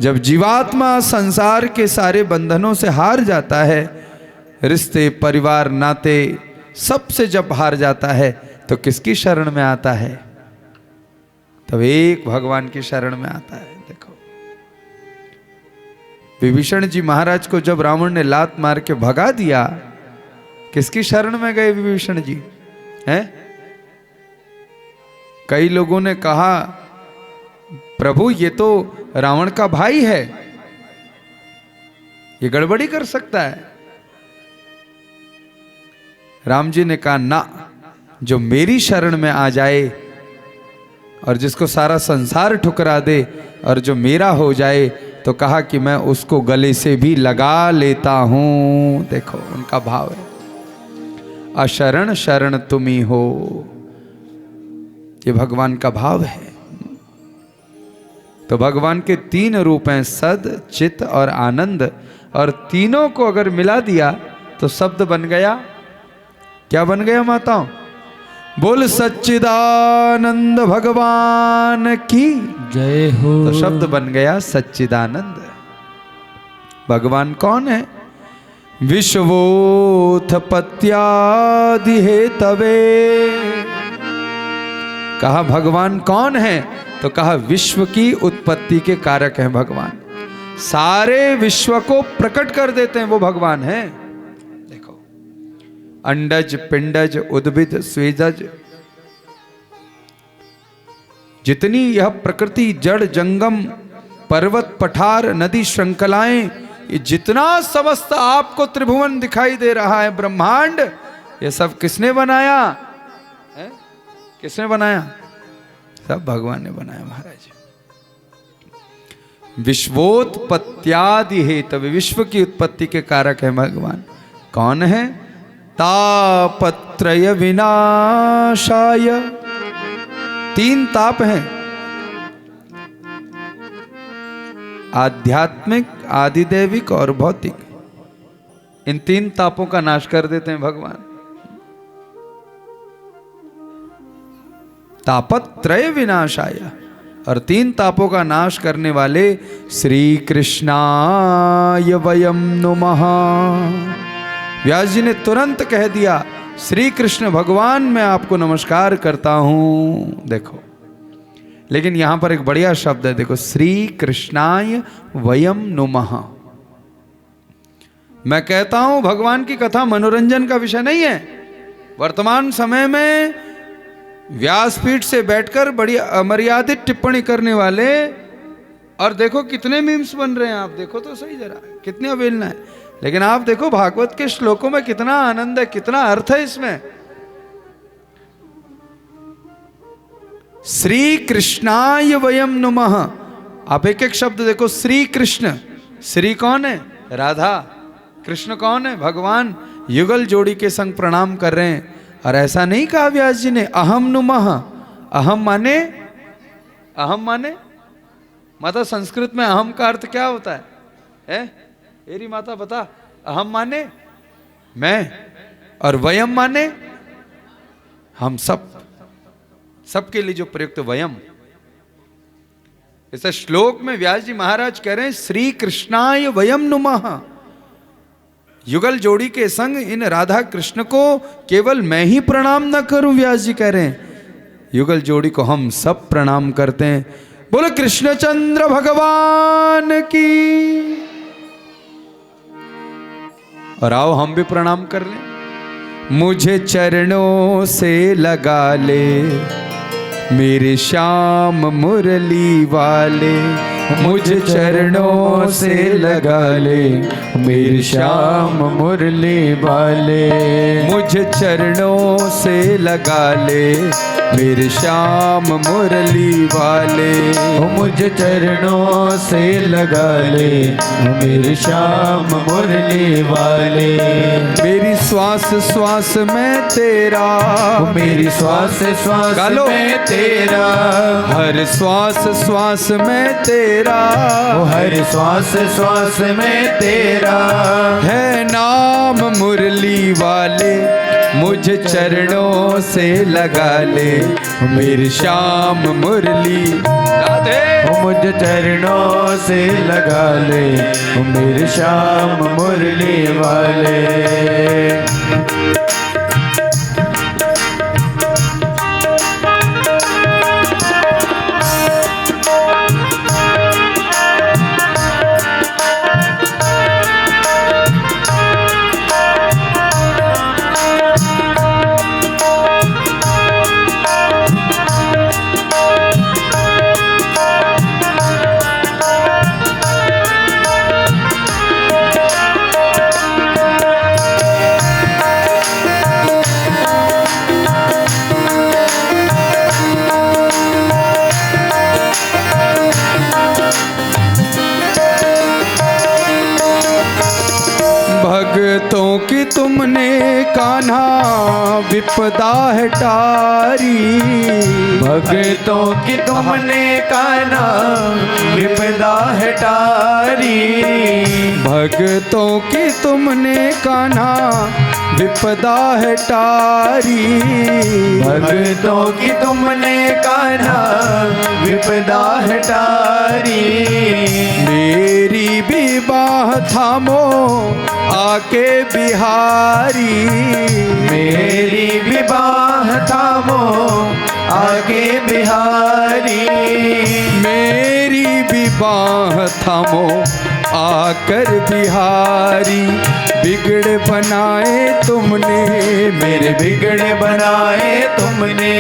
जब जीवात्मा संसार के सारे बंधनों से हार जाता है, रिश्ते, परिवार, नाते सबसे जब हार जाता है, तो किसकी शरण में आता है? तब एक भगवान की शरण में आता है। देखो विभीषण जी महाराज को जब रावण ने लात मार के भगा दिया, किसकी शरण में गए विभीषण जी? हैं? कई लोगों ने कहा प्रभु ये तो रावण का भाई है, ये गड़बड़ी कर सकता है। राम जी ने कहा ना, जो मेरी शरण में आ जाए और जिसको सारा संसार ठुकरा दे और जो मेरा हो जाए, तो कहा कि मैं उसको गले से भी लगा लेता हूं। देखो उनका भाव है, अशरण शरण तुम्ही हो। ये भगवान का भाव है। तो भगवान के 3 रूप हैं, सद, चित और आनंद। और तीनों को अगर मिला दिया तो शब्द बन गया। क्या बन गया माताओं? बोल सच्चिदानंद भगवान की जय हो। तो शब्द बन गया सच्चिदानंद। भगवान कौन है? विश्वोत्पत्त्यादि हेतवे। कहा भगवान कौन है? तो कहा विश्व की उत्पत्ति के कारक हैं भगवान, सारे विश्व को प्रकट कर देते हैं वो भगवान हैं। देखो अंडज पिंडज उद्भिद स्वेदज, जितनी यह प्रकृति जड़ जंगम पर्वत पठार नदी श्रृंखलाएं, ये जितना समस्त आपको त्रिभुवन दिखाई दे रहा है ब्रह्मांड, ये सब किसने बनाया है? किसने बनाया? सब भगवान ने बनाया महाराज। विश्वोत्पत्त्यादि हेतु, विश्व की उत्पत्ति के कारक है भगवान। कौन है? तापत्रय विनाशाय, तीन ताप हैं, आध्यात्मिक आदिदैविक और भौतिक। इन तीन तापों का नाश कर देते हैं भगवान। तापत्रय विनाशाय, और तीन तापों का नाश करने वाले श्री कृष्णाय वयम नुमः। व्यास जी ने तुरंत कह दिया श्री कृष्ण भगवान मैं आपको नमस्कार करता हूं। देखो लेकिन यहां पर एक बढ़िया शब्द है, देखो श्री कृष्णाय वयम नुमः। मैं कहता हूं भगवान की कथा मनोरंजन का विषय नहीं है। वर्तमान समय में व्यासपीठ से बैठकर बड़ी अमर्यादित टिप्पणी करने वाले, और देखो कितने मीम्स बन रहे हैं, आप देखो तो सही जरा कितनी अवहेलना है। लेकिन आप देखो भागवत के श्लोकों में कितना आनंद है, कितना अर्थ है इसमें। श्री कृष्णाय वयम नुमः, आप एक एक शब्द देखो। श्री कृष्ण, श्री कौन है? राधा। कृष्ण कौन है? भगवान। युगल जोड़ी के संग प्रणाम कर रहे हैं। और ऐसा नहीं कहा व्यास जी ने अहम नुमः। अहम माने, अहम माने माता संस्कृत में अहम का अर्थ क्या होता है? एरी माता बता। अहम माने मैं, और वयम माने हम सब, सबके लिए जो प्रयुक्त वयम। इस श्लोक में व्यास जी महाराज कह रहे हैं श्री कृष्णाय वयम नुमः। युगल जोड़ी के संग इन राधा कृष्ण को केवल मैं ही प्रणाम न करूं, व्यास जी कह रहे हैं युगल जोड़ी को हम सब प्रणाम करते हैं। बोलो कृष्णचंद्र भगवान की। और आओ हम भी प्रणाम कर लें। मुझे चरणों से लगा ले मेरे श्याम मुरली वाले, मुझे चरणों से लगा ले मेरे श्याम मुरली वाले, मुझे चरणों से लगा ले मेरे श्याम मुरली वाले, मुझे चरणों से लगा ले मेरे श्याम मुरली वाले। मेरी श्वास श्वास में तेरा, मेरी श्वास श्वास में तेरा, हर श्वास श्वास में तेरा, हर श्वास श्वास में तेरा है नाम मुरली वाले, मुझे चरणों से लगा ले मेरे श्याम मुरली राधे। मुझे चरणों से लगा ले मेरे श्याम मुरली वाले। भक्तों की तुमने कान्हा विपदा है टारी, भक्तों की तुमने कान्हा विपदा है टारी, भक्तों की तुमने कान्हा विपदा है टारी, भक्तों की तुमने कान्हा विपदा है टारी। मेरी भी बाह थामो आके बिहारी, मेरी भी बाह थामो आगे बिहारी। मेरी भी बाह थामो आकर बिहारी, बिगड़ बनाए तुमने मेरे बिगड़े बनाए तुमने,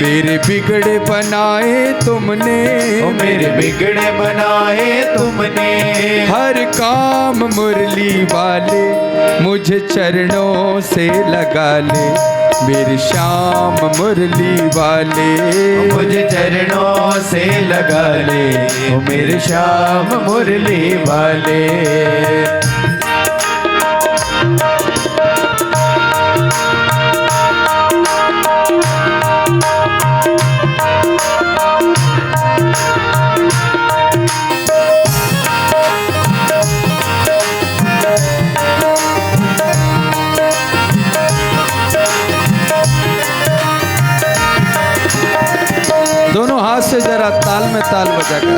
मेरे बिगड़े बनाए तुमने, ओ मेरे बिगड़े बनाए तुमने। हर काम मुरली वाले मुझे चरणों से लगा ले, मेरे श्याम मुरली वाले मुझे चरणों से लगा ले, ओ मेरे श्याम मुरली वाले। दोनों हाथ से जरा ताल में ताल बजा कर,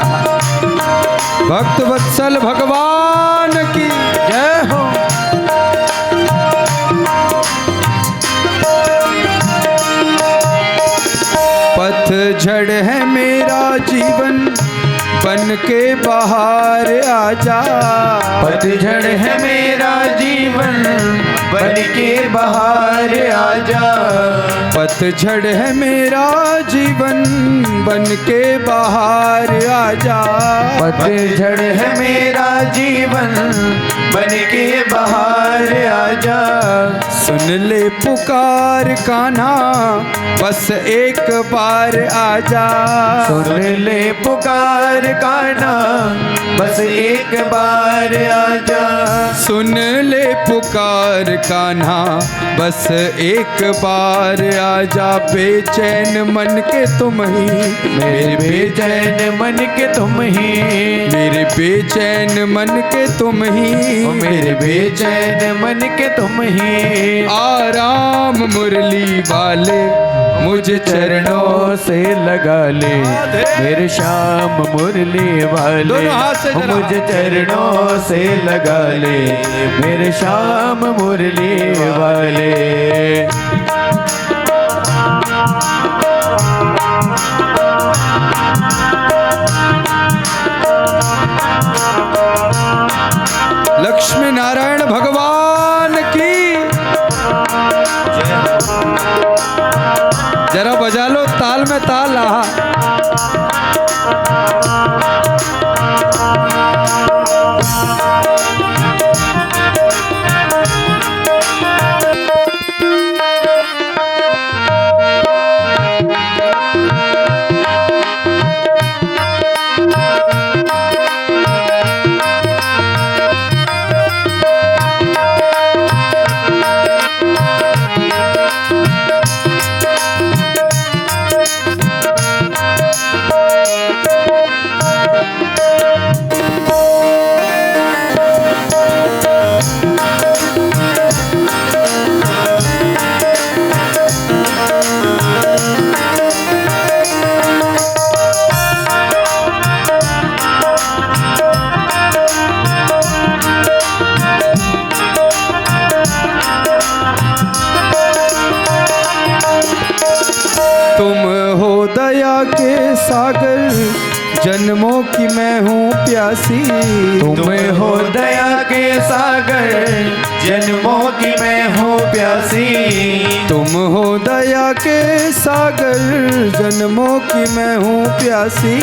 भक्त वत्सल भगवान की जय हो। पतझड़ है मेरा जीवन बन के बाहर आजा, पतझड़ है मेरा जीवन बन के बाहर आजा। पतझड़ है मेरा जीवन बन के बाहर आजा, पतझड़ है मेरा जीवन बन के बाहर आजा। सुन ले पुकार कान्हा बस एक बार आजा, सुन ले पुकार कान्हा बस एक बार आजा। सुन ले पुकार कान्हा बस एक बार आजा। बेचैन मन के तुम ही, मेरे बेचैन मन के तुम ही, मेरे बेचैन मन के तुम ही, ओ मेरे बेचैन मन के तुम ही। आराम मुरली वाले मुझे चरणों से लगा ले, मेरे श्याम मुरली वाले दोनों हाथ से जरा। मुझे चरणों से लगा ले, मेरे श्याम मुरली वाले। लक्ष्मी नारायण भगवान की जरा बजा लो ताल में ताल। दया के सागर, जन्मों की मैं हूँ प्यासी। तुम हो दया के सागर, जन्मों की मैं हूँ प्यासी। तुम हो दया के सागर, जन्मों की मैं हूँ प्यासी।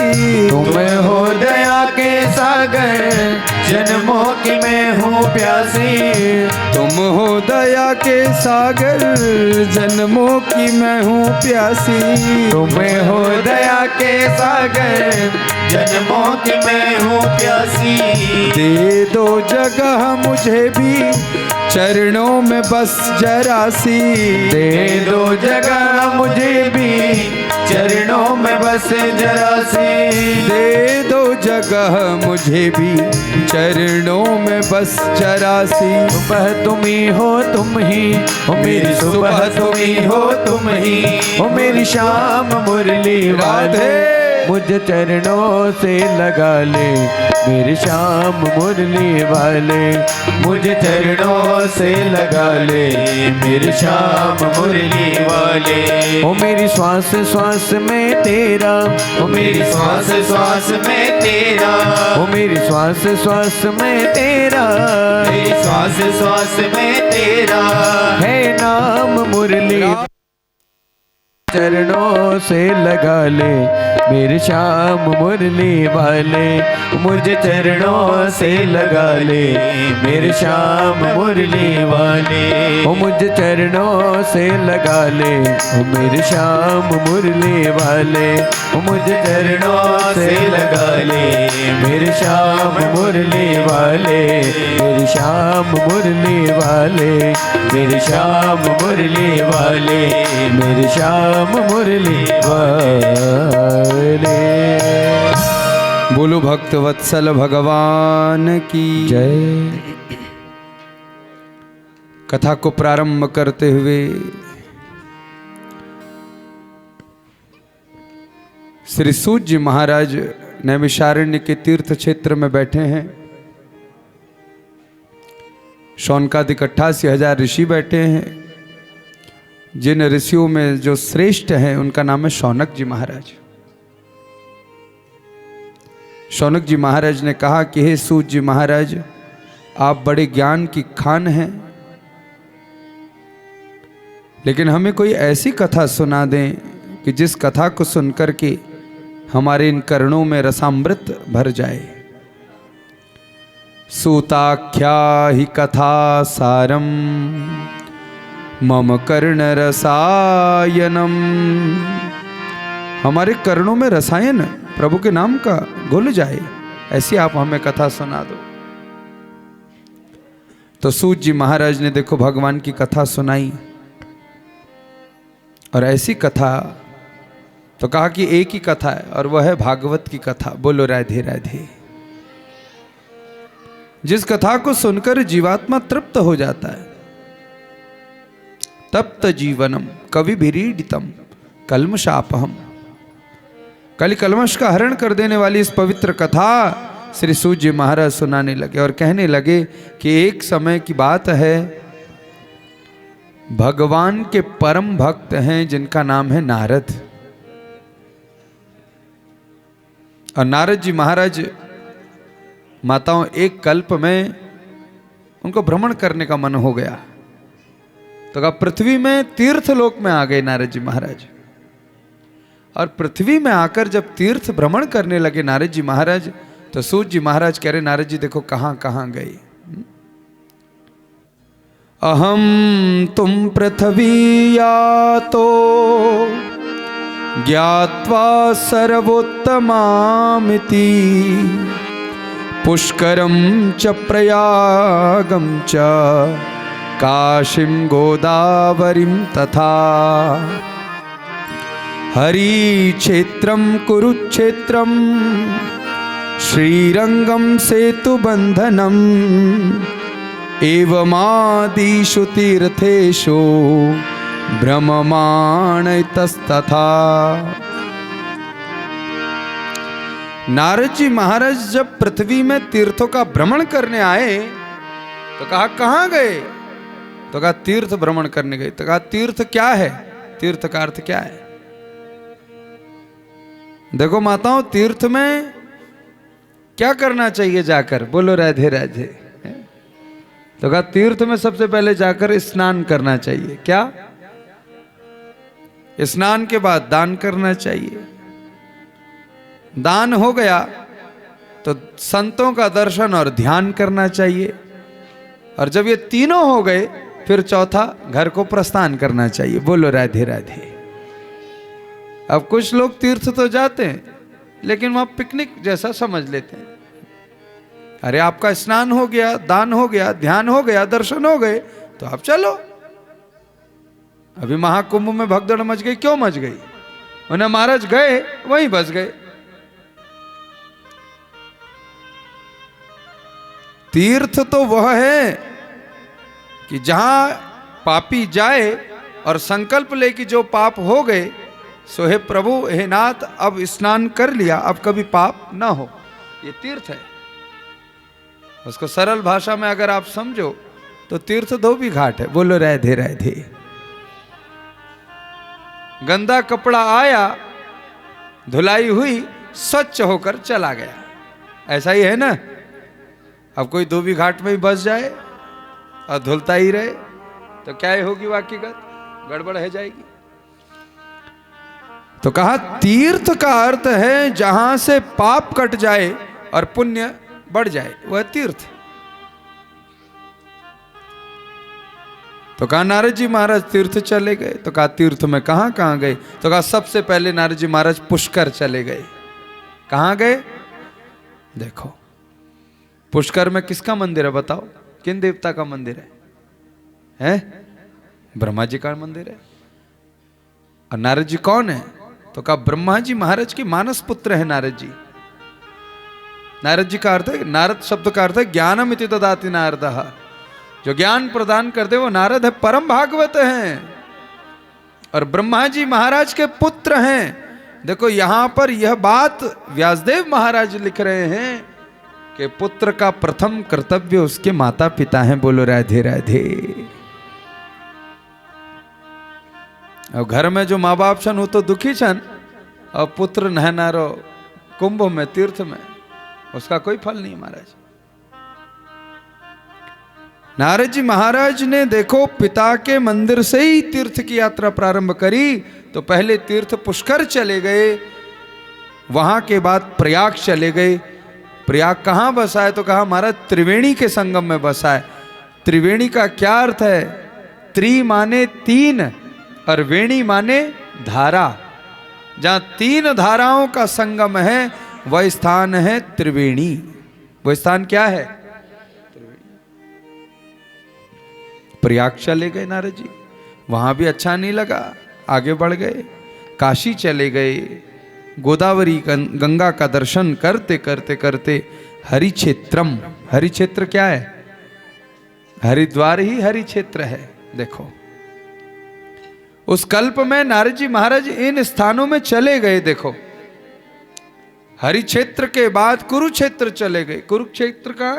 तुम हो दया के सागर, जन्मों की मैं हूँ प्यासी। तुम हो दया के सागर, जन्मों की मैं हूँ प्यासी। तुम हो दया के सागर, जन्मों की मैं हूँ प्यासी। दे दो जगह मुझे भी चरणों में बस जरा सी। दे दो जगह मुझे भी चरणों में बस जरा सी। दे दो जगह मुझे भी चरणों में बस जरा सी। सुबह तुम ही हो तुम ही, ओ मेरी सुबह तुम ही हो तुम ही, ओ मेरी शाम मुरली वाले। मुझे चरणों से लगा ले, मेरे श्याम मुरली वाले, मुझे चरणों से लगा ले मेरे श्याम मुरली वाले। ओ मेरी श्वास श्वास में तेरा, ओ मेरी श्वास श्वास में तेरा, ओ मेरी श्वास श्वास में तेरा, मेरी श्वास श्वास में तेरा है नाम मुरली। चरणों से लगा ले मेरे श्याम मुरली वाले, मुझे चरणों से लगा ले मेरे श्याम मुरली वाले। ओ मुझे चरणों से लगा ले ओ मेरे श्याम मुरली वाले, ओ मुझे चरणों से लगा ले मेरे श्याम मुरली वाले, मेरे श्याम मुरली वाले, मेरे श्याम मुरली वाले, मेरे श्याम मुरली वाले। बोलो भक्त वत्सल भगवान की जय। कथा को प्रारंभ करते हुए श्री सूत जी महाराज नैमिषारण्य के तीर्थ क्षेत्र में बैठे हैं। शौनकादिक 88,000 ऋषि बैठे हैं। जिन ऋषियों में जो श्रेष्ठ हैं उनका नाम है शौनक जी महाराज। शौनक जी महाराज ने कहा कि हे सूत जी महाराज, आप बड़े ज्ञान की खान हैं, लेकिन हमें कोई ऐसी कथा सुना दें कि जिस कथा को सुनकर के हमारे इन कर्णों में रसामृत भर जाए। सूताख्या ही कथा सारम मम कर्ण रसायनम। हमारे कर्णों में रसायन प्रभु के नाम का घुल जाए, ऐसी आप हमें कथा सुना दो। तो सूत जी महाराज ने देखो भगवान की कथा सुनाई, और ऐसी कथा तो कहा कि एक ही कथा है और वह है भागवत की कथा। बोलो राधे राधे। जिस कथा को सुनकर जीवात्मा तृप्त हो जाता है। तप्त जीवनम कवि भिरीडितम कल्मशापहम। कल कलमश का हरण कर देने वाली इस पवित्र कथा श्री सूत जी महाराज सुनाने लगे और कहने लगे कि एक समय की बात है, भगवान के परम भक्त हैं जिनका नाम है नारद। और नारद जी महाराज माताओं एक कल्प में उनको भ्रमण करने का मन हो गया, तो कहा पृथ्वी में तीर्थ लोक में आ गए नारद जी महाराज। और पृथ्वी में आकर जब तीर्थ भ्रमण करने लगे नारद जी महाराज, तो सूत जी महाराज कह रहे नारद जी देखो कहां कहां गए। अहम तुम पृथ्वी यातो ज्ञात्वा सर्वोत्तमामिति पुष्करम च प्रयागम च काशीं गोदावरीं तथा हरि क्षेत्रम कुरुक्षेत्रम श्रीरंगम सेतुबंधनम एवमादिषु तीर्थेषु भ्रममाणैतस्तथा। नारद जी महाराज जब पृथ्वी में तीर्थों का भ्रमण करने आए तो कहा कहां गए, तो कहा तीर्थ भ्रमण करने गए। तो कहा तीर्थ क्या है, तीर्थ का अर्थ क्या है। देखो माताओं, तीर्थ में क्या करना चाहिए जाकर, बोलो राधे राधे। तो कहा तीर्थ में सबसे पहले जाकर स्नान करना चाहिए। क्या, स्नान के बाद दान करना चाहिए। दान हो गया तो संतों का दर्शन और ध्यान करना चाहिए। और जब ये तीनों हो गए फिर चौथा घर को प्रस्थान करना चाहिए। बोलो राधे राधे। अब कुछ लोग तीर्थ तो जाते हैं लेकिन वहां पिकनिक जैसा समझ लेते हैं। अरे आपका स्नान हो गया, दान हो गया, ध्यान हो गया, दर्शन हो गए, तो आप चलो। अभी महाकुंभ में भगदड़ मच गई, क्यों मच गई? उन्हें महाराज गए वहीं बस गए। तीर्थ तो वह है कि जहां पापी जाए और संकल्प ले कि जो पाप हो गए सो हे प्रभु हे नाथ अब स्नान कर लिया, अब कभी पाप ना हो। ये तीर्थ है। उसको सरल भाषा में अगर आप समझो तो तीर्थ धोबी घाट है। बोलो राधे राधे। गंदा कपड़ा आया, धुलाई हुई, स्वच्छ होकर चला गया, ऐसा ही है ना। अब कोई धोबी घाट में ही बस जाए और धुलता ही रहे तो क्या होगी, वाक्यगत गड़बड़ है जाएगी। तो कहा तीर्थ का अर्थ है जहां से पाप कट जाए और पुण्य बढ़ जाए, वह तीर्थ। तो कहा नारद जी महाराज तीर्थ चले गए। तो कहा तीर्थ में कहां कहां गए। तो कहा सबसे पहले नारद जी महाराज पुष्कर चले गए। कहां गए, देखो पुष्कर में किसका मंदिर है बताओ, किन देवता का मंदिर है? ब्रह्मा जी का मंदिर है। और नारद जी कौन है? तो कहा ब्रह्मा जी महाराज के मानस पुत्र है नारद जी। नारद जी का अर्थ है, नारद शब्द का अर्थ है ज्ञानम इति ददाति नारदः, जो ज्ञान प्रदान कर दे वो नारद है, परम भागवत हैं और ब्रह्मा जी महाराज के पुत्र हैं। देखो यहां पर यह बात व्यासदेव महाराज लिख रहे हैं कि पुत्र का प्रथम कर्तव्य उसके माता पिता हैं। बोलो राधे राधे। और घर में जो माँ बाप छन वो तो दुखी छन, और पुत्र नहनारो कुंभ में तीर्थ में, उसका कोई फल नहीं महाराज। नारद जी महाराज ने देखो पिता के मंदिर से ही तीर्थ की यात्रा प्रारंभ करी। तो पहले तीर्थ पुष्कर चले गए, वहां के बाद प्रयाग चले गए। प्रयाग कहां बसा है? तो कहा महाराज त्रिवेणी के संगम में बसा है। त्रिवेणी का क्या अर्थ है? त्रि माने तीन और वेणी माने धारा। जहां तीन धाराओं का संगम है वह स्थान है त्रिवेणी। वह स्थान क्या है? प्रयाग चले गए नारद जी, वहां भी अच्छा नहीं लगा, आगे बढ़ गए, काशी चले गए, गोदावरी गंगा का दर्शन करते करते करते हरिक्षेत्रम, हरिक्षेत्र क्या है? हरिद्वार ही हरिक्षेत्र है। देखो उस कल्प में नारद जी महाराज इन स्थानों में चले गए। देखो हरिक्षेत्र के बाद कुरुक्षेत्र चले गए। कुरुक्षेत्र का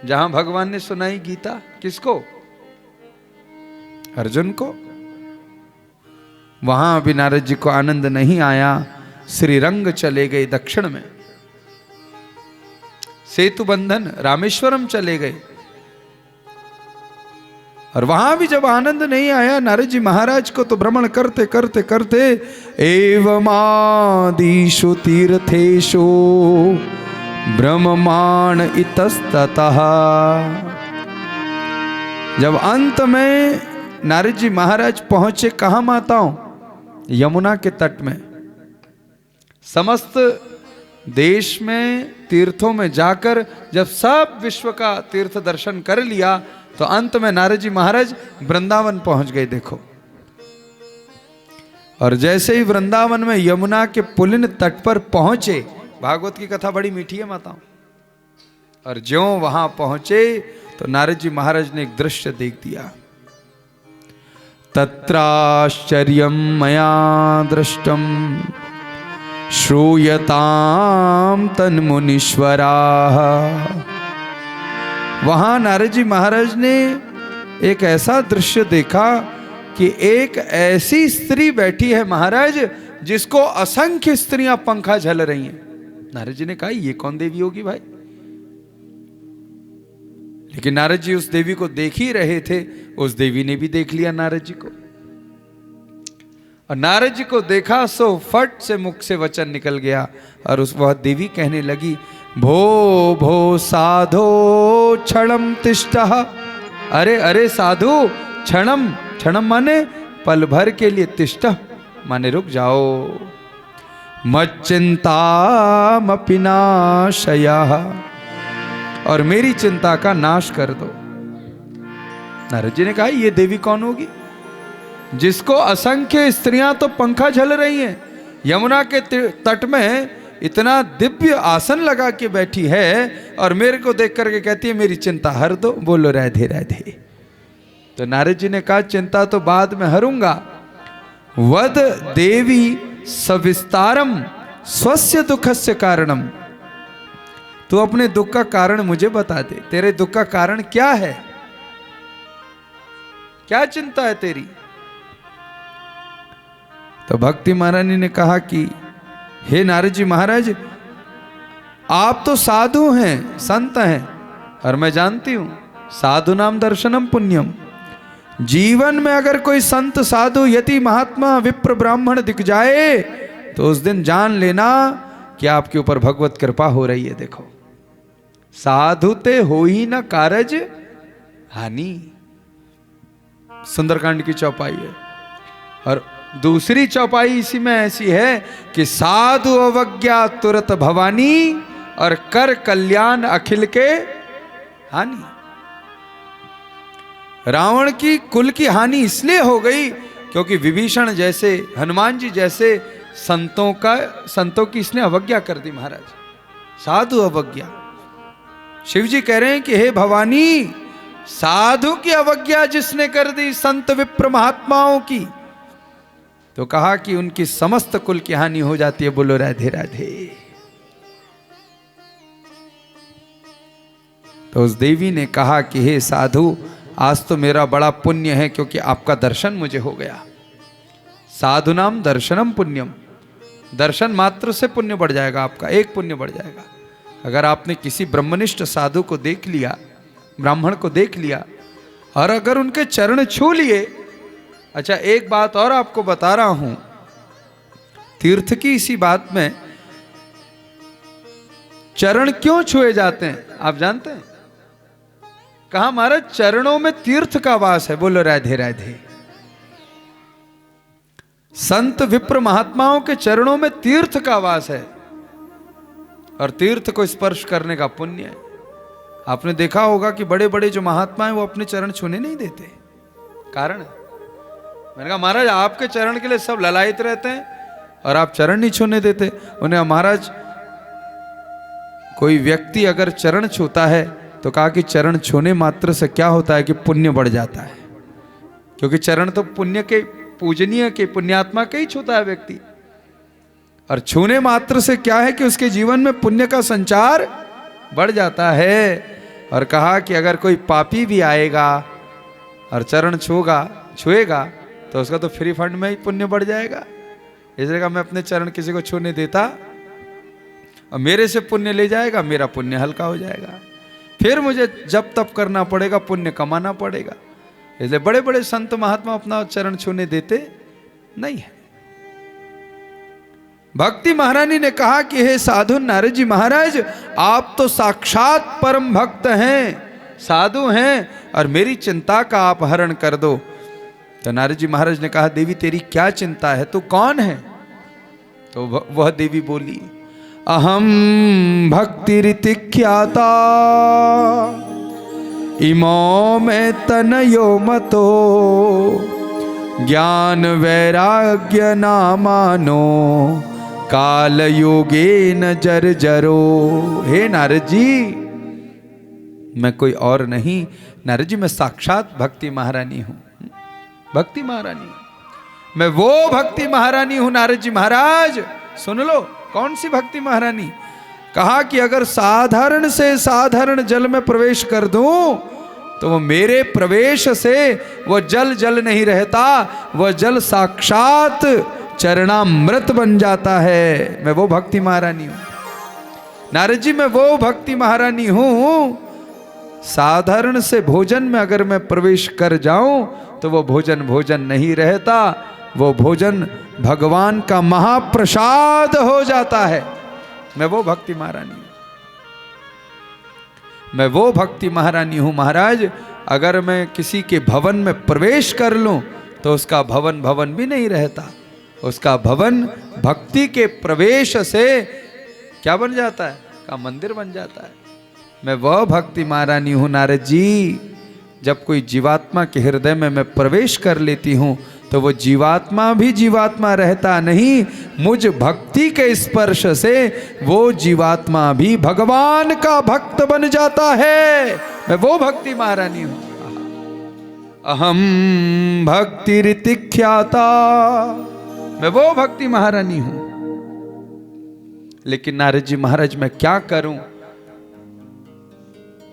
जहां भगवान ने सुनाई गीता, किसको? अर्जुन को। वहां भी नारद जी को आनंद नहीं आया, श्रीरंग चले गए दक्षिण में, सेतु बंधन रामेश्वरम चले गए। और वहां भी जब आनंद नहीं आया नारद जी महाराज को, तो भ्रमण करते करते करते एवमादिषु तीर्थेषु ब्रह्माण इतस्ततः, जब अंत में नारद जी महाराज पहुंचे कहां माताओं? यमुना के तट में। समस्त देश में तीर्थों में जाकर जब सब विश्व का तीर्थ दर्शन कर लिया तो अंत में नारद जी महाराज वृंदावन पहुंच गए। देखो और जैसे ही वृंदावन में यमुना के पुलिन तट पर पहुंचे, भागवत की कथा बड़ी मीठी है माताओं, और ज्यों वहां पहुंचे तो नारद जी महाराज ने एक दृश्य देख दिया। तत्राश्चर्यं मया दृष्टम श्रूयताम तन्मुनीश्वराः। वहां नारद जी महाराज ने एक ऐसा दृश्य देखा कि एक ऐसी स्त्री बैठी है महाराज जिसको असंख्य स्त्रियां पंखा झल रही हैं। नारद जी ने कहा ये कौन देवी होगी भाई? लेकिन नारद जी उस देवी को देख ही रहे थे, उस देवी ने भी देख लिया नारद जी को। और नारद जी को देखा सो फट से मुख से वचन निकल गया और उस वह देवी कहने लगी, भो भो साधो क्षणम तिष्ठः। अरे अरे साधु, क्षणम, क्षणम माने पल भर के लिए, तिष्ठः माने रुक जाओ। मच्चिंतामपि नाशयः, और मेरी चिंता का नाश कर दो। नारद जी ने कहा ये देवी कौन होगी जिसको असंख्य स्त्रियां तो पंखा झल रही हैं, यमुना के तट में इतना दिव्य आसन लगा के बैठी है और मेरे को देख करके कहती है मेरी चिंता हर दो। बोलो राधे राधे। तो नारद जी ने कहा चिंता तो बाद में हरूंगा। वद देवी सविस्तारम स्वस्य दुखस्य कारणम। तू अपने दुख का कारण मुझे बता दे, तेरे दुख का कारण क्या है, क्या चिंता है तेरी। तो भक्ति महारानी ने कहा कि हे नारद जी महाराज, आप तो साधु हैं, संत हैं, और मैं जानती हूं साधु नाम दर्शनम पुण्यम। जीवन में अगर कोई संत साधु यति महात्मा विप्र ब्राह्मण दिख जाए तो उस दिन जान लेना कि आपके ऊपर भगवत कृपा हो रही है। देखो, साधु ते हो ही न कारज हानि, सुंदरकांड की चौपाई है। और दूसरी चौपाई इसी में ऐसी है कि साधु अवज्ञा तुरत भवानी और कर कल्याण अखिल के हानि। रावण की कुल की हानि इसलिए हो गई क्योंकि विभीषण जैसे, हनुमान जी जैसे संतों की इसने अवज्ञा कर दी महाराज, साधु अवज्ञा। शिव जी कह रहे हैं कि हे भवानी, साधु की अवज्ञा जिसने कर दी, संत विप्र महात्माओं की, तो कहा कि उनकी समस्त कुल की हानि हो जाती है। बोलो राधे राधे। तो उस देवी ने कहा कि हे साधु, आज तो मेरा बड़ा पुण्य है क्योंकि आपका दर्शन मुझे हो गया। साधु नाम दर्शनम पुण्यम, दर्शन मात्र से पुण्य बढ़ जाएगा, आपका एक पुण्य बढ़ जाएगा। अगर आपने किसी ब्रह्मनिष्ठ साधु को देख लिया, ब्राह्मण को देख लिया, और अगर उनके चरण छू लिए। अच्छा, एक बात और आपको बता रहा हूं, तीर्थ की इसी बात में चरण क्यों छुए जाते हैं आप जानते हैं? कहा महाराज, चरणों में तीर्थ का वास है। बोलो राधे राधे। संत विप्र महात्माओं के चरणों में तीर्थ का वास है, और तीर्थ को स्पर्श करने का पुण्य है। आपने देखा होगा कि बड़े बड़े जो महात्मा हैं वो अपने चरण छूने नहीं देते, कारण है। मैंने कहा महाराज, आपके चरण के लिए सब ललायित रहते हैं और आप चरण नहीं छूने देते उन्हें। महाराज, कोई व्यक्ति अगर चरण छूता है तो कहा कि चरण छूने मात्र से क्या होता है कि पुण्य बढ़ जाता है, क्योंकि चरण तो पुण्य के, पूजनीय के, पुण्यात्मा के ही छूता है व्यक्ति। और छूने मात्र से क्या है कि उसके जीवन में पुण्य का संचार बढ़ जाता है। और कहा कि अगर कोई पापी भी आएगा और चरण छुएगा तो उसका तो फ्री फंड में ही पुण्य बढ़ जाएगा। इसलिए कहा मैं अपने चरण किसी को छूने देता, और मेरे से पुण्य ले जाएगा, मेरा पुण्य हल्का हो जाएगा, फिर मुझे जब तप करना पड़ेगा, पुण्य कमाना पड़ेगा। इसलिए बड़े बड़े संत महात्मा अपना चरण छूने देते नहीं है। भक्ति महारानी ने कहा कि हे साधु नारद जी महाराज, आप तो साक्षात परम भक्त हैं, साधु हैं, और मेरी चिंता का आप हरण कर दो। तो नारद जी महाराज ने कहा, देवी तेरी क्या चिंता है, तू कौन है? तो वह देवी बोली, अहम भक्तिरिति ख्याता इमो में तनयो मतो ज्ञान वैराग्य नामानो काल योगे न जर्जरो। हे नारद जी, मैं कोई और नहीं, नारद जी मैं साक्षात भक्ति महारानी हूं। भक्ति महारानी, मैं वो भक्ति महारानी हूं नारद जी महाराज। सुन लो, कौन सी भक्ति महारानी? कहा कि अगर साधारण से साधारण जल में प्रवेश कर दूं तो वो मेरे प्रवेश से वो जल नहीं रहता, वह जल साक्षात चरणामृत बन जाता है। मैं वो भक्ति महारानी हूं नारद जी, मैं वो भक्ति महारानी हूं। साधारण से भोजन में अगर मैं प्रवेश कर जाऊं तो वो भोजन नहीं रहता, वो भोजन भगवान का महाप्रसाद हो जाता है। मैं वो भक्ति महारानी हूं, मैं वो भक्ति महारानी हूं महाराज। अगर मैं किसी के भवन में प्रवेश कर लूं तो उसका भवन भी नहीं रहता, उसका भवन भक्ति के प्रवेश से क्या बन जाता है? का मंदिर बन जाता है। मैं वह भक्ति महारानी हूं नारद जी। जब कोई जीवात्मा के हृदय में मैं प्रवेश कर लेती हूं तो वो जीवात्मा भी जीवात्मा रहता नहीं, मुझ भक्ति के स्पर्श से वो जीवात्मा भी भगवान का भक्त बन जाता है। मैं वो भक्ति महारानी हूं। अहम भक्तिरिति ख्याता, मैं वो भक्ति महारानी हूं। लेकिन नारद जी महाराज, मैं क्या करूं?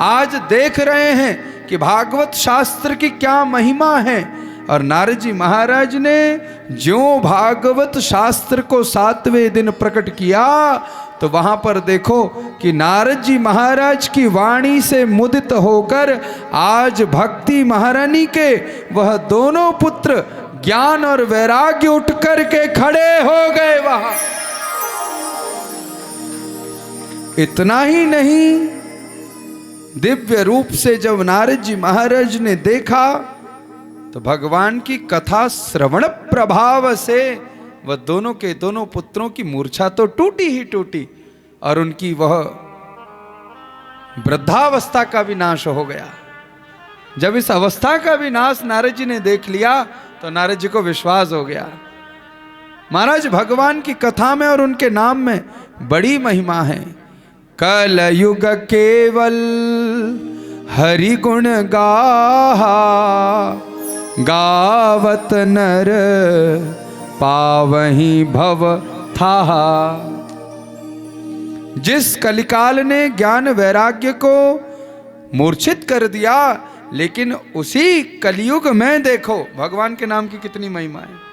आज देख रहे हैं कि भागवत शास्त्र की क्या महिमा है। और नारद जी महाराज ने जो भागवत शास्त्र को 7वें दिन प्रकट किया, तो वहां पर देखो कि नारद जी महाराज की वाणी से मुदित होकर आज भक्ति महारानी के वह दोनों पुत्र ज्ञान और वैराग्य उठ कर के खड़े हो गए वहां। इतना ही नहीं, दिव्य रूप से जब नारद जी महाराज ने देखा तो भगवान की कथा श्रवण प्रभाव से वह दोनों के दोनों पुत्रों की मूर्छा तो टूटी ही टूटी और उनकी वह वृद्धावस्था का भी नाश हो गया। जब इस अवस्था का भी नाश नारद जी ने देख लिया तो नारद जी को विश्वास हो गया, महाराज भगवान की कथा में और उनके नाम में बड़ी महिमा है। कलयुग केवल हरि गुण गाहा, गावत नर पावहीं भव थाहा। जिस कलिकाल ने ज्ञान वैराग्य को मूर्छित कर दिया, लेकिन उसी कलयुग में देखो भगवान के नाम की कितनी महिमा है।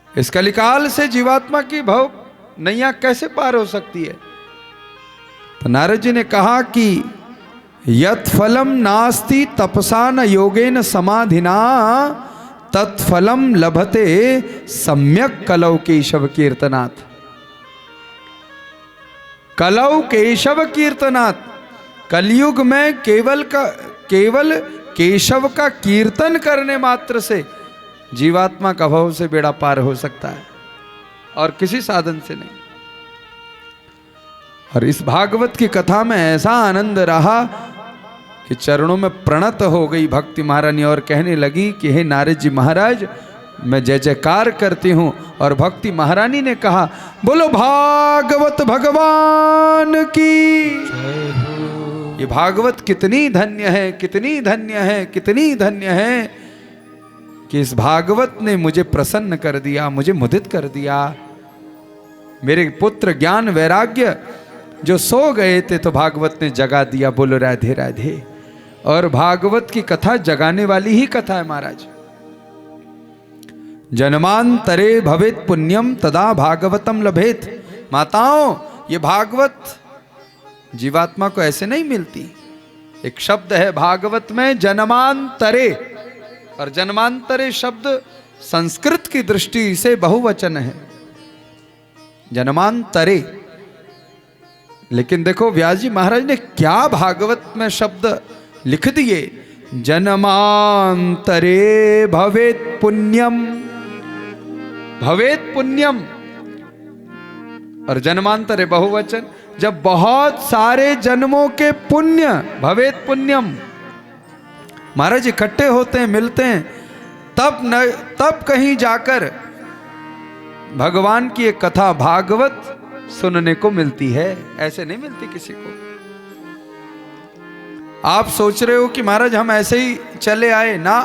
इस कलिकाल से जीवात्मा की भव नैया कैसे पार हो सकती है? तो नारद जी ने कहा कि यत् फलम नास्ति तपसा न योगेन समाधिना तत्फलम लभते सम्यक कलौ केशव कीर्तनात्। कलौ केशव कीर्तनात्, कलयुग में केवल केशव का कीर्तन करने मात्र से जीवात्मा का भव से बेड़ा पार हो सकता है और किसी साधन से नहीं। और इस भागवत की कथा में ऐसा आनंद रहा कि चरणों में प्रणत हो गई भक्ति महारानी और कहने लगी कि हे नारद जी महाराज, मैं जय जयकार करती हूं। और भक्ति महारानी ने कहा, बोलो भागवत भगवान की। ये भागवत कितनी धन्य है, कितनी धन्य है, कितनी धन्य है कि इस भागवत ने मुझे प्रसन्न कर दिया, मुझे मुदित कर दिया। मेरे पुत्र ज्ञान वैराग्य जो सो गए थे तो भागवत ने जगा दिया। बोलो राधे राधे। और भागवत की कथा जगाने वाली ही कथा है महाराज। जन्मांतरे भवेत पुण्यम तदा भागवतम लभेत। माताओं, ये भागवत जीवात्मा को ऐसे नहीं मिलती। एक शब्द है भागवत में जन्मांतरे, और जन्मांतरे शब्द संस्कृत की दृष्टि से बहुवचन है, जन्मांतरे। लेकिन देखो व्यास जी महाराज ने क्या भागवत में शब्द लिख दिए, जन्मांतरे भवेत पुण्यम, भवेत पुण्यम। और जन्मांतरे बहुवचन, जब बहुत सारे जन्मों के पुण्य, भवेत पुण्यम, महाराज इकट्ठे होते हैं, मिलते हैं, तब कहीं जाकर भगवान की एक कथा भागवत सुनने को मिलती है। ऐसे नहीं मिलती किसी को। आप सोच रहे हो कि महाराज हम ऐसे ही चले आए ना,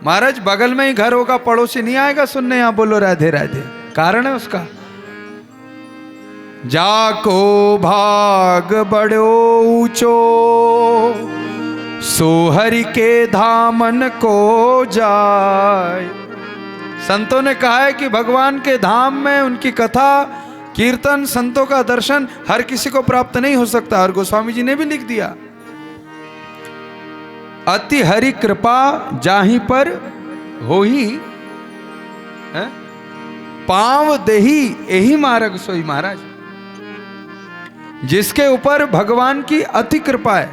महाराज बगल में ही घर होगा, पड़ोसी नहीं आएगा सुनने। यहां बोलो राधे राधे। कारण है उसका, जाको भाग बड़ो ऊंचो सोहरि के धामन को जाए। संतों ने कहा है कि भगवान के धाम में उनकी कथा कीर्तन, संतों का दर्शन हर किसी को प्राप्त नहीं हो सकता। और गोस्वामी जी ने भी लिख दिया, अति हरि कृपा जाहि पर होही पांव देही यही मार्ग सोई। महाराज जिसके ऊपर भगवान की अति कृपा है।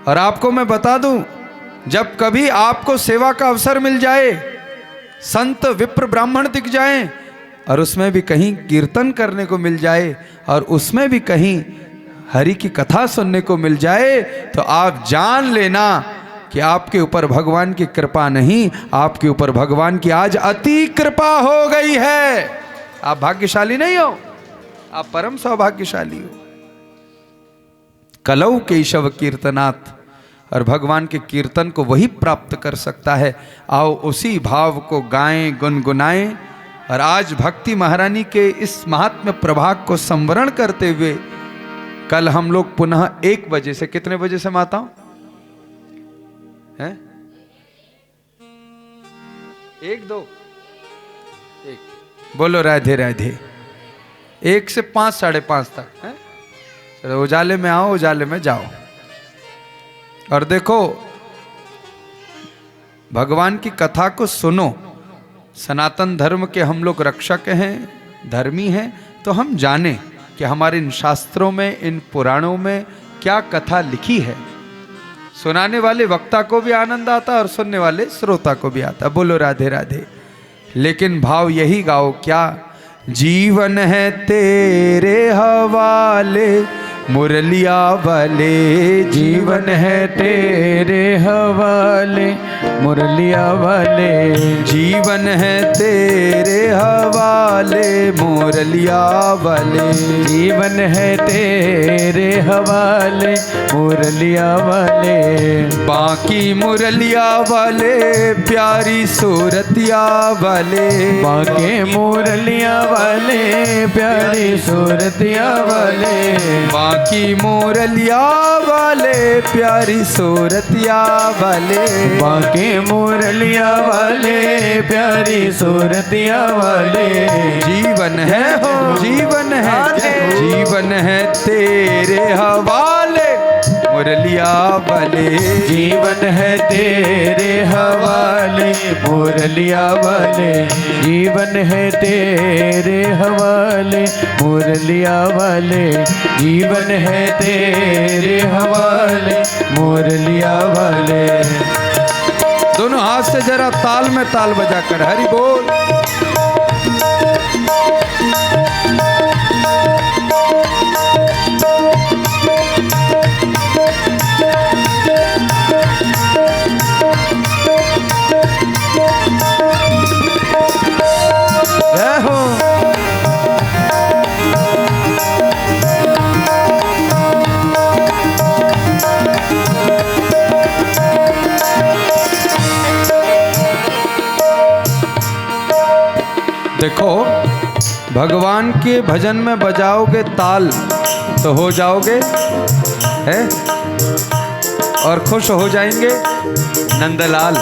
और आपको मैं बता दूं, जब कभी आपको सेवा का अवसर मिल जाए, संत विप्र ब्राह्मण दिख जाएं, और उसमें भी कहीं कीर्तन करने को मिल जाए, और उसमें भी कहीं हरि की कथा सुनने को मिल जाए, तो आप जान लेना कि आपके ऊपर भगवान की कृपा नहीं, आपके ऊपर भगवान की आज अति कृपा हो गई है। आप भाग्यशाली नहीं हो, आप परम सौभाग्यशाली हो। कलौ केशव कीर्तनात्, और भगवान के कीर्तन को वही प्राप्त कर सकता है। आओ उसी भाव को गाएं, गुनगुनाएं। और आज भक्ति महारानी के इस महात्म्य प्रभाग को संवरण करते हुए कल हम लोग पुनः 1 बजे से, कितने बजे से माताओं हैं? 1 2 1 बोलो राधे राधे। 1 से 5 साढ़े 5 तक है। चलो उजाले में आओ, उजाले में जाओ। और देखो भगवान की कथा को सुनो। सनातन धर्म के हम लोग रक्षक हैं, धर्मी हैं, तो हम जाने कि हमारे इन शास्त्रों में, इन पुराणों में क्या कथा लिखी है। सुनाने वाले वक्ता को भी आनंद आता और सुनने वाले श्रोता को भी आता। बोलो राधे राधे। लेकिन भाव यही गाओ क्या, जीवन है तेरे हवाले मुरलिया वाले, जीवन है तेरे हवाले मुरलिया वाले, जीवन है तेरे हवाले मुरलिया वाले, जीवन है तेरे हवाले मुरलिया वाले। बाकी मुरलिया वाले प्यारी सूरतिया वाले, बाके मुरलिया वाले प्यारी सूरतिया वाले, बाकी मुरलिया वाले प्यारी सूरतिया वाले, बाके मुरलिया वाले प्यारी सूरतिया वाले। जीवन है हो, जीवन है, जीवन है तेरे हवाले मुरलिया वाले, जीवन है तेरे हवाले मुरलिया वाले, जीवन है तेरे हवाले मुरलिया वाले, जीवन है तेरे हवाले मुरलिया वाले। दोनों हाथ से जरा ताल में ताल बजाकर हरि बोल। जय हो। देखो भगवान के भजन में बजाओगे ताल तो हो जाओगे है और खुश हो जाएंगे नंदलाल।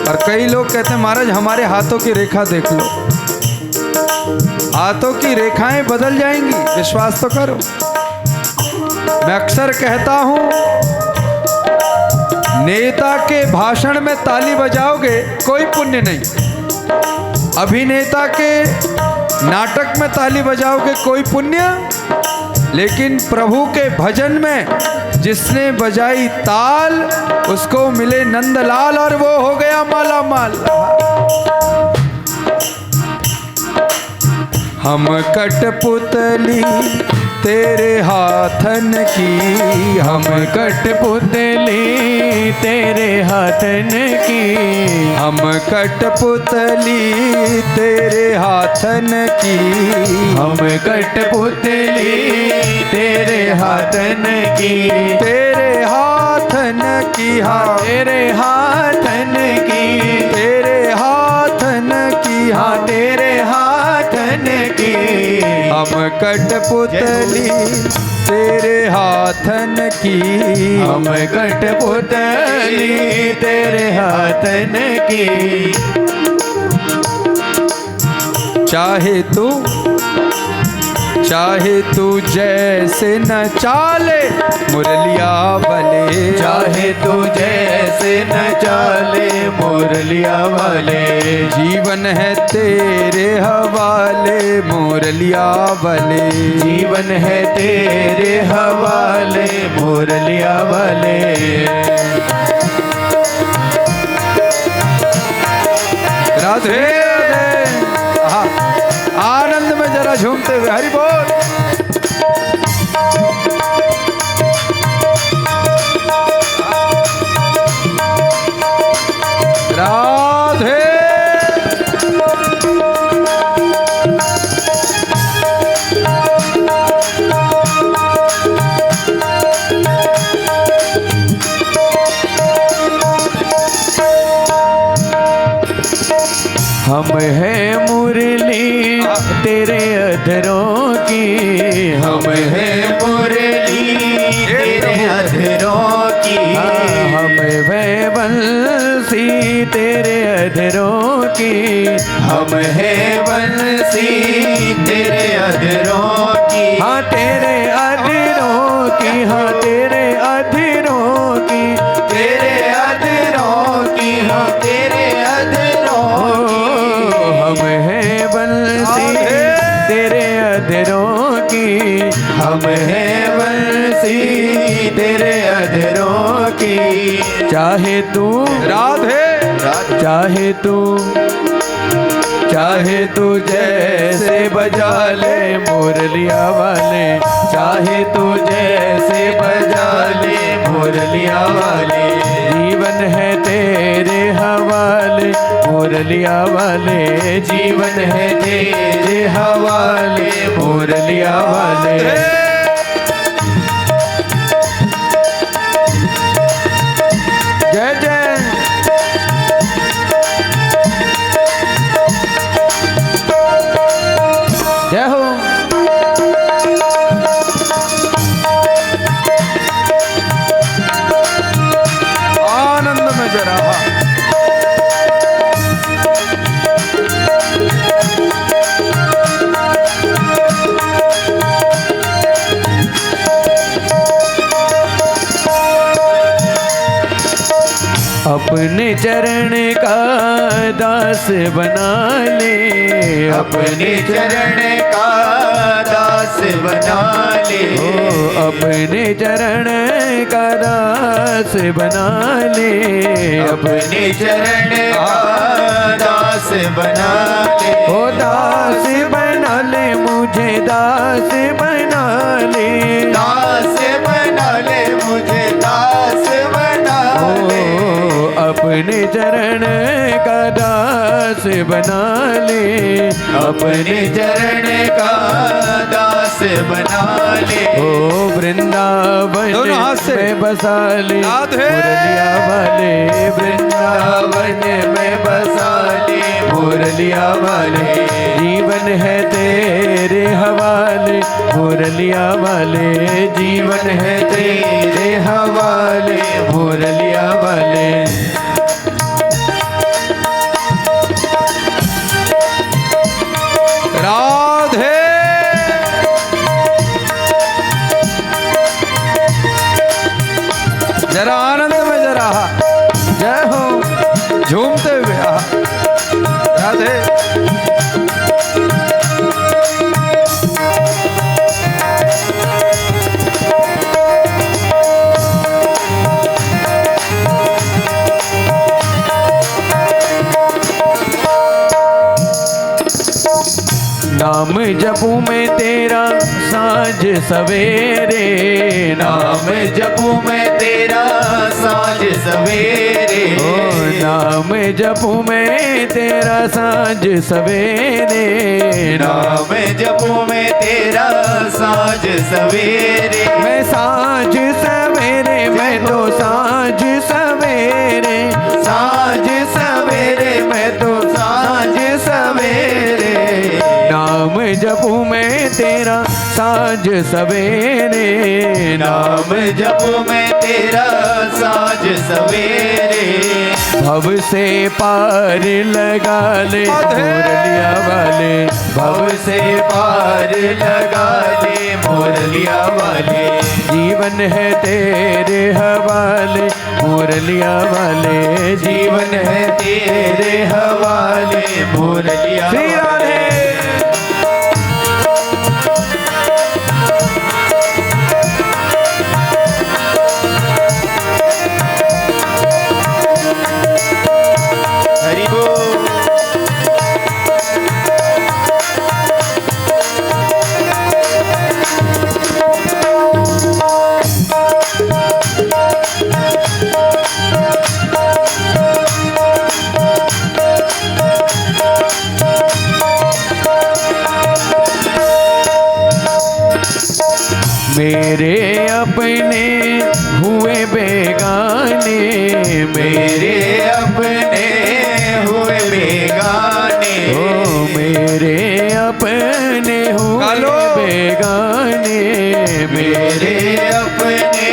और कई लोग कहते हैं महाराज हमारे हाथों की रेखा देख लो। हाथों की रेखाएं बदल जाएंगी, विश्वास तो करो। मैं अक्सर कहता हूं नेता के भाषण में ताली बजाओगे कोई पुण्य नहीं, अभिनेता के नाटक में ताली बजाओगे कोई पुण्य, लेकिन प्रभु के भजन में जिसने बजाई ताल उसको मिले नंदलाल और वो हो गया माला माल। हम कठपुतली तेरे हाथन की, हम कठपुतली तेरे हाथन की, हम कठपुतली तेरे हाथन की, हम कठपुतली तेरे हाथन की, तेरे हाथन की, हाँ तेरे हाथन की, तेरे हाथन की, हाँ तेरे हाथन की। हम कठपुतली तेरे हाथन की, हम कठपुतली तेरे हाथन की। चाहे तू जैसे न चाले मुरलिया वाले, चाहे तू जैसे न चाले मुरलिया वाले, जीवन है तेरे हवाले मुरलिया वाले, जीवन है तेरे हवाले मुरलिया वाले। राधे राधे। हाँ, आनंद में जरा झूमते हुए हरि बोल। राधे। हम हैं मुरली तेरे अधरों की, की, हम हैं बंसी तेरे अधरों की। हाँ तेरे अधरों की, हाँ तेरे अधरों की, तेरे अधरों की, हम तेरे अधरों की। हम हैं बंसी तेरे अधरों की, हम हैं बंसी तेरे अधरों की। चाहे तू राधे चाहे तू जैसे बजा ले मुरलिया वाले, चाहे तू जैसे बजा ले मुरलिया वाले। जीवन है तेरे हवाले मुरलिया वाले, जीवन है तेरे हवाले मुरलिया वाले। जय जय जय हो। आनंद में जरा अपने चरण का दास बना ले, अपने चरण का दास बना ले। अपने चरण का दास बना ले, अपने चरण का दास बना ले। ओ दास बना ले मुझे, दास बना ले, दास बना ले मुझे, दास बना ले। अपने चरण का दास बना ले, अपने चरण का दास बना ले। ओ वृंदावन दोनों हाथ से। में बसा ले राधे। मुरलिया वाले, वृंदावन में बसा ले मुरलिया वाले। जीवन है तेरे हवाले मुरलिया वाले, जीवन है तेरे हवाले मुरलिया वाले। राधे जरा आनंद में जरा जय हो। झूमते हुए राधे। नाम जपूं मैं तेरा साँझ सवेरे, नाम जपूं मैं तेरा साँझ सवेरे। ओ नाम जपूं मैं तेरा साँझ सवेरे, नाम जपूं मैं तेरा साँझ सवेरे। मैं साँझ सवेरे, मैं तो साँझ सवेरे, साँझ सवेरे मैं तो साँझ सवेरे। नाम जपूं मैं तेरा साँझ सवेरे, नाम जपूं मैं तेरा साँझ सवेरे। भव से पार लगा ले मुरलिया वाले, भव से पार लगा ले मुरलिया वाले। जीवन है तेरे हवाले मुरलिया वाले, जीवन है तेरे हवाले मुरलिया श्री राधे। हरि बोल। मेरे अपने हुए बेगाने, मेरे अपने हुए बेगाने। ओ मेरे अपने हुए गालो। बेगाने, मेरे अपने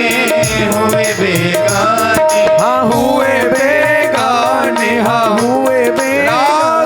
हुए बेगाने। हाँ हुए बेगाने, हाँ हुए बेगाने।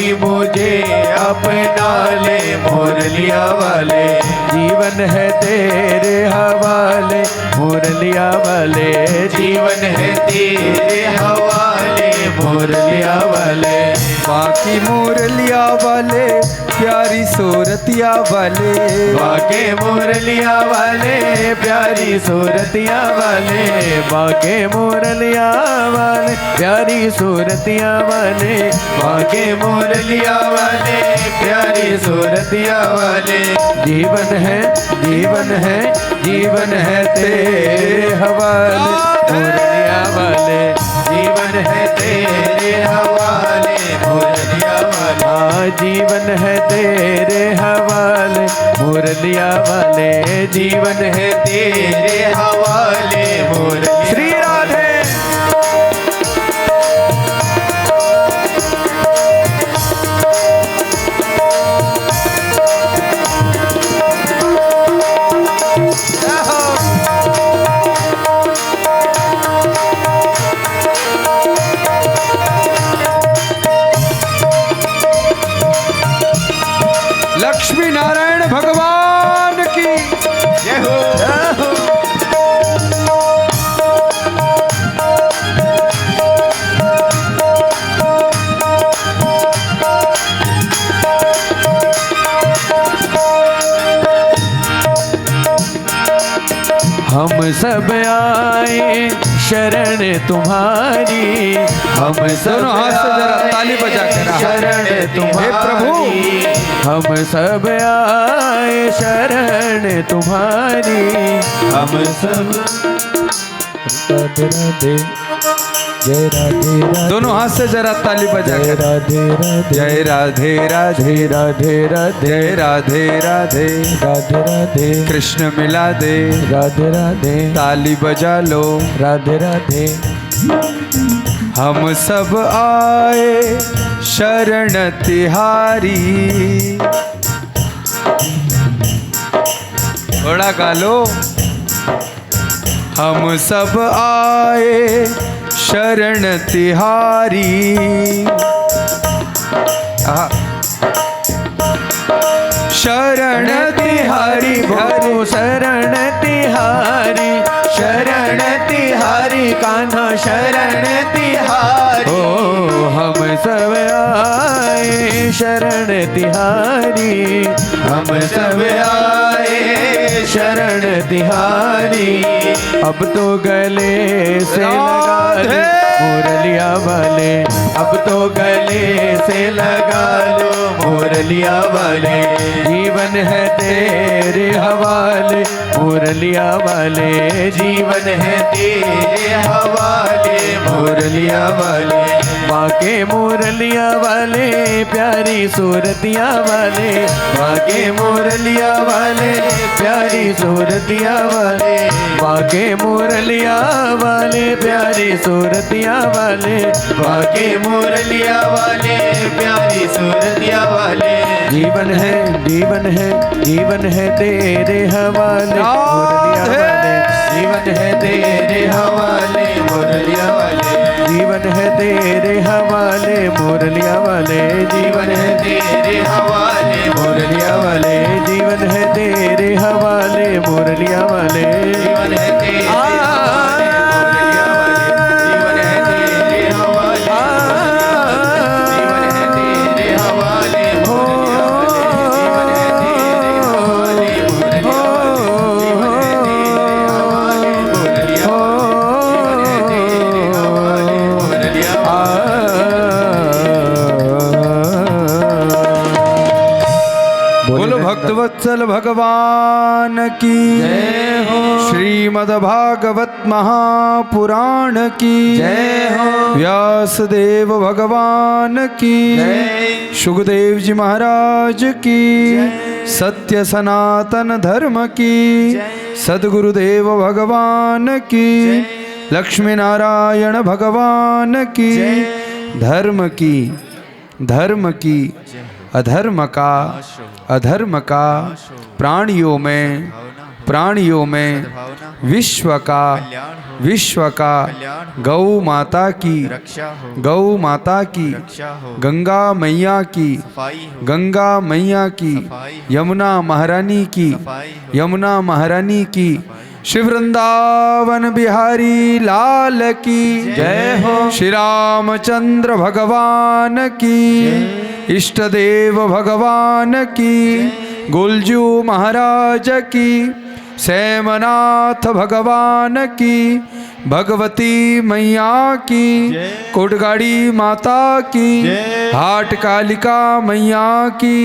बाकी मुझे अपना ले मुरलिया वाले, जीवन है तेरे हवाले मुरलिया वाले, जीवन है तेरे हवाले मुरलिया वाले। बाकी मुरलिया वाले प्यारी सूरतिया वाले, बाके मुरलिया वाले प्यारी सूरतिया वाले, बाके मुरलिया वाले प्यारी सूरतिया वाले, बाके मुरलिया वाले प्यारी सूरतिया वाले। जीवन है जीवन है जीवन है तेरे हवाले मुरलिया वाले, जीवन है तेरे हवाले मुरलिया वाले। हाँ जीवन है तेरे हवाले मुरलिया वाले, जीवन है तेरे हवाले मुरलिया। श्री राधे। लक्ष्मी नारायण भगवान की जय हो जय हो। हम सब आए शरण तुम्हारी, हम सब दोनों हाथ से जरा ताली बजा के रहा। शरण तुम्हारी। हे प्रभु। हम सब आए शरण तुम्हारी, हम सब। राधे राधे जय राधे राधे, दोनों हाथ से जरा ताली बजा जय के। राधे राधे जय राधे राधे राधे राधे जय राधे राधे राधे राधे कृष्ण मिला दे, राधे राधे ताली बजा लो। राधे राधे। हम सब आए शरण तिहारी, थोड़ा गा लो। हम सब आए शरण तिहारी, शरण तिहारी भो शरण तिहारी, शरण तिहारी कान्हा शरण तिहारी। ओ हम सब आए शरण तिहारी, हम सब आए शरण तिहारी। अब तो गले से लगा ले मुरलिया वाले, अब तो गले से लगा लो मुरलिया वाले। जीवन है तेरे हवाले मुरलिया वाले, जीवन है तेरे हवाले मुरलिया वाले। बाके मुरलिया वाले प्यारी सूरतिया वाले, बाके मुरलिया वाले प्यारी सूरतिया वाले, बाके मुरलिया वाले प्यारी सूरतिया वाले, बाके मुरलिया वाले प्यारी सूरतिया वाले। जीवन है जीवन है जीवन है तेरे हवाले मुरलिया वाले, जीवन है तेरे हवाले मुरलिया वाले, जीवन है तेरे हवाले मुरलिया वाले, जीवन है तेरे हवाले मुरलिया वाले, जीवन है तेरे हवाले मुरलिया वाले, जीवन है तेरे हवाले मुरलिया वाले, जीवन है तेरे हवाले, जीवन है तेरे हवाले मुरलिया वाले, जीवन है तेरे हवाले मुरलिया वाले। बोलो भक्तवत्सल भगवान की जय हो। श्रीमद् भागवत महापुराण की जय हो। व्यासदेव भगवान की जय। सुखदेव जी महाराज की सत्य सनातन धर्म की सद्गुरुदेव भगवान की लक्ष्मी नारायण भगवान की धर्म की अधर्म का प्राणियों में प्राणियों में भावना विश्व का कल्याण हो, विश्व का कल्याण हो, गौ माता की रक्षा हो, गौ माता की रक्षा हो, गंगा मैया की सफाई हो, गंगा मैया की सफाई हो, यमुना महारानी की सफाई हो, यमुना महारानी की श्री वृंदावन बिहारी लाल की जय हो। श्री रामचंद्र भगवान की इष्ट देव भगवान की गुलजू महाराज की सेमनाथ भगवान की भगवती मैया की कोटगाड़ी माता की हाट कालिका मैया की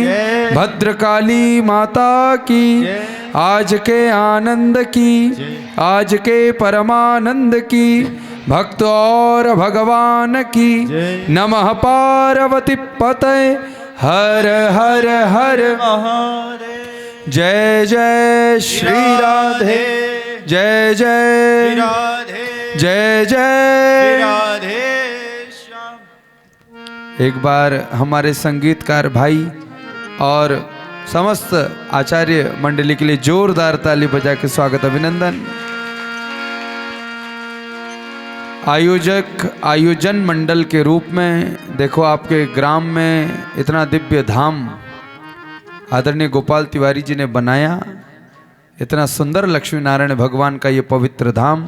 भद्रकाली माता की आज के आनंद की आज के परमानंद की भक्त और भगवान की नमः पार्वती पते हर हर हर जय जय श्री राधे जय जय राधे जय जय। राधे श्याम। एक बार हमारे संगीतकार भाई और समस्त आचार्य मंडली के लिए जोरदार ताली बजा के स्वागत अभिनंदन। आयोजन मंडल के रूप में देखो आपके ग्राम में इतना दिव्य धाम आदरणीय गोपाल तिवारी जी ने बनाया, इतना सुंदर लक्ष्मी नारायण भगवान का ये पवित्र धाम,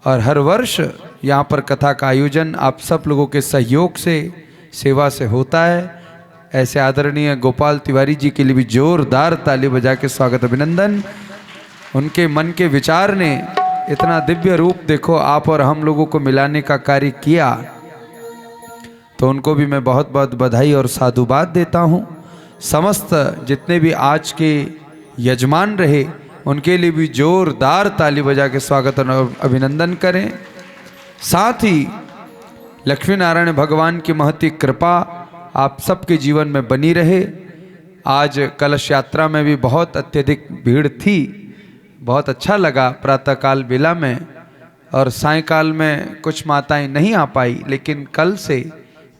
और हर वर्ष यहाँ पर कथा का आयोजन आप सब लोगों के सहयोग से सेवा से होता है। ऐसे आदरणीय गोपाल तिवारी जी के लिए भी जोरदार ताली बजा के स्वागत अभिनंदन। उनके मन के विचार ने इतना दिव्य रूप देखो आप और हम लोगों को मिलाने का कार्य किया, तो उनको भी मैं बहुत बहुत बधाई और साधुवाद देता हूँ। समस्त जितने भी आज के यजमान रहे उनके लिए भी जोरदार ताली बजा के स्वागत और अभिनंदन करें। साथ ही लक्ष्मी नारायण भगवान की महती कृपा आप सबके जीवन में बनी रहे। आज कलश यात्रा में भी बहुत अत्यधिक भीड़ थी, बहुत अच्छा लगा प्रातःकाल बेला में, और सायंकाल में कुछ माताएं नहीं आ पाई, लेकिन कल से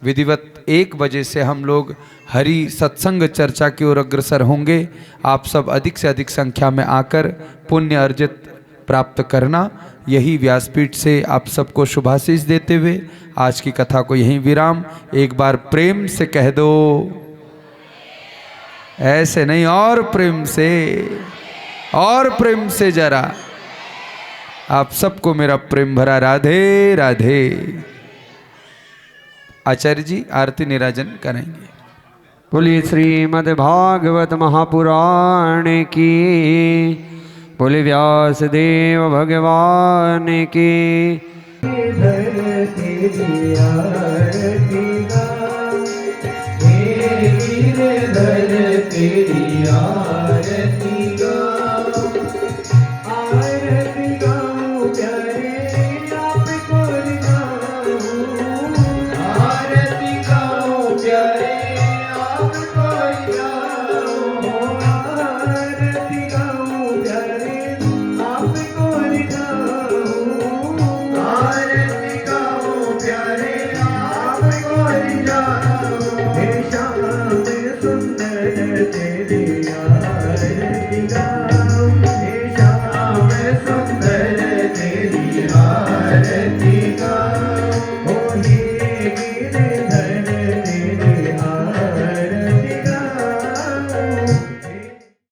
विधिवत 1 बजे से हम लोग हरि सत्संग चर्चा की ओर अग्रसर होंगे। आप सब अधिक से अधिक संख्या में आकर पुण्य अर्जित प्राप्त करना, यही व्यासपीठ से आप सबको शुभाशीष देते हुए आज की कथा को यहीं विराम। एक बार प्रेम से कह दो, ऐसे नहीं, और प्रेम से जरा। आप सबको मेरा प्रेम भरा राधे राधे। आचार्य जी आरती निराजन करेंगे। बोलिए श्रीमद् भागवत महापुराण की, बोले व्यास देव भगवान की। तेरी आरती गा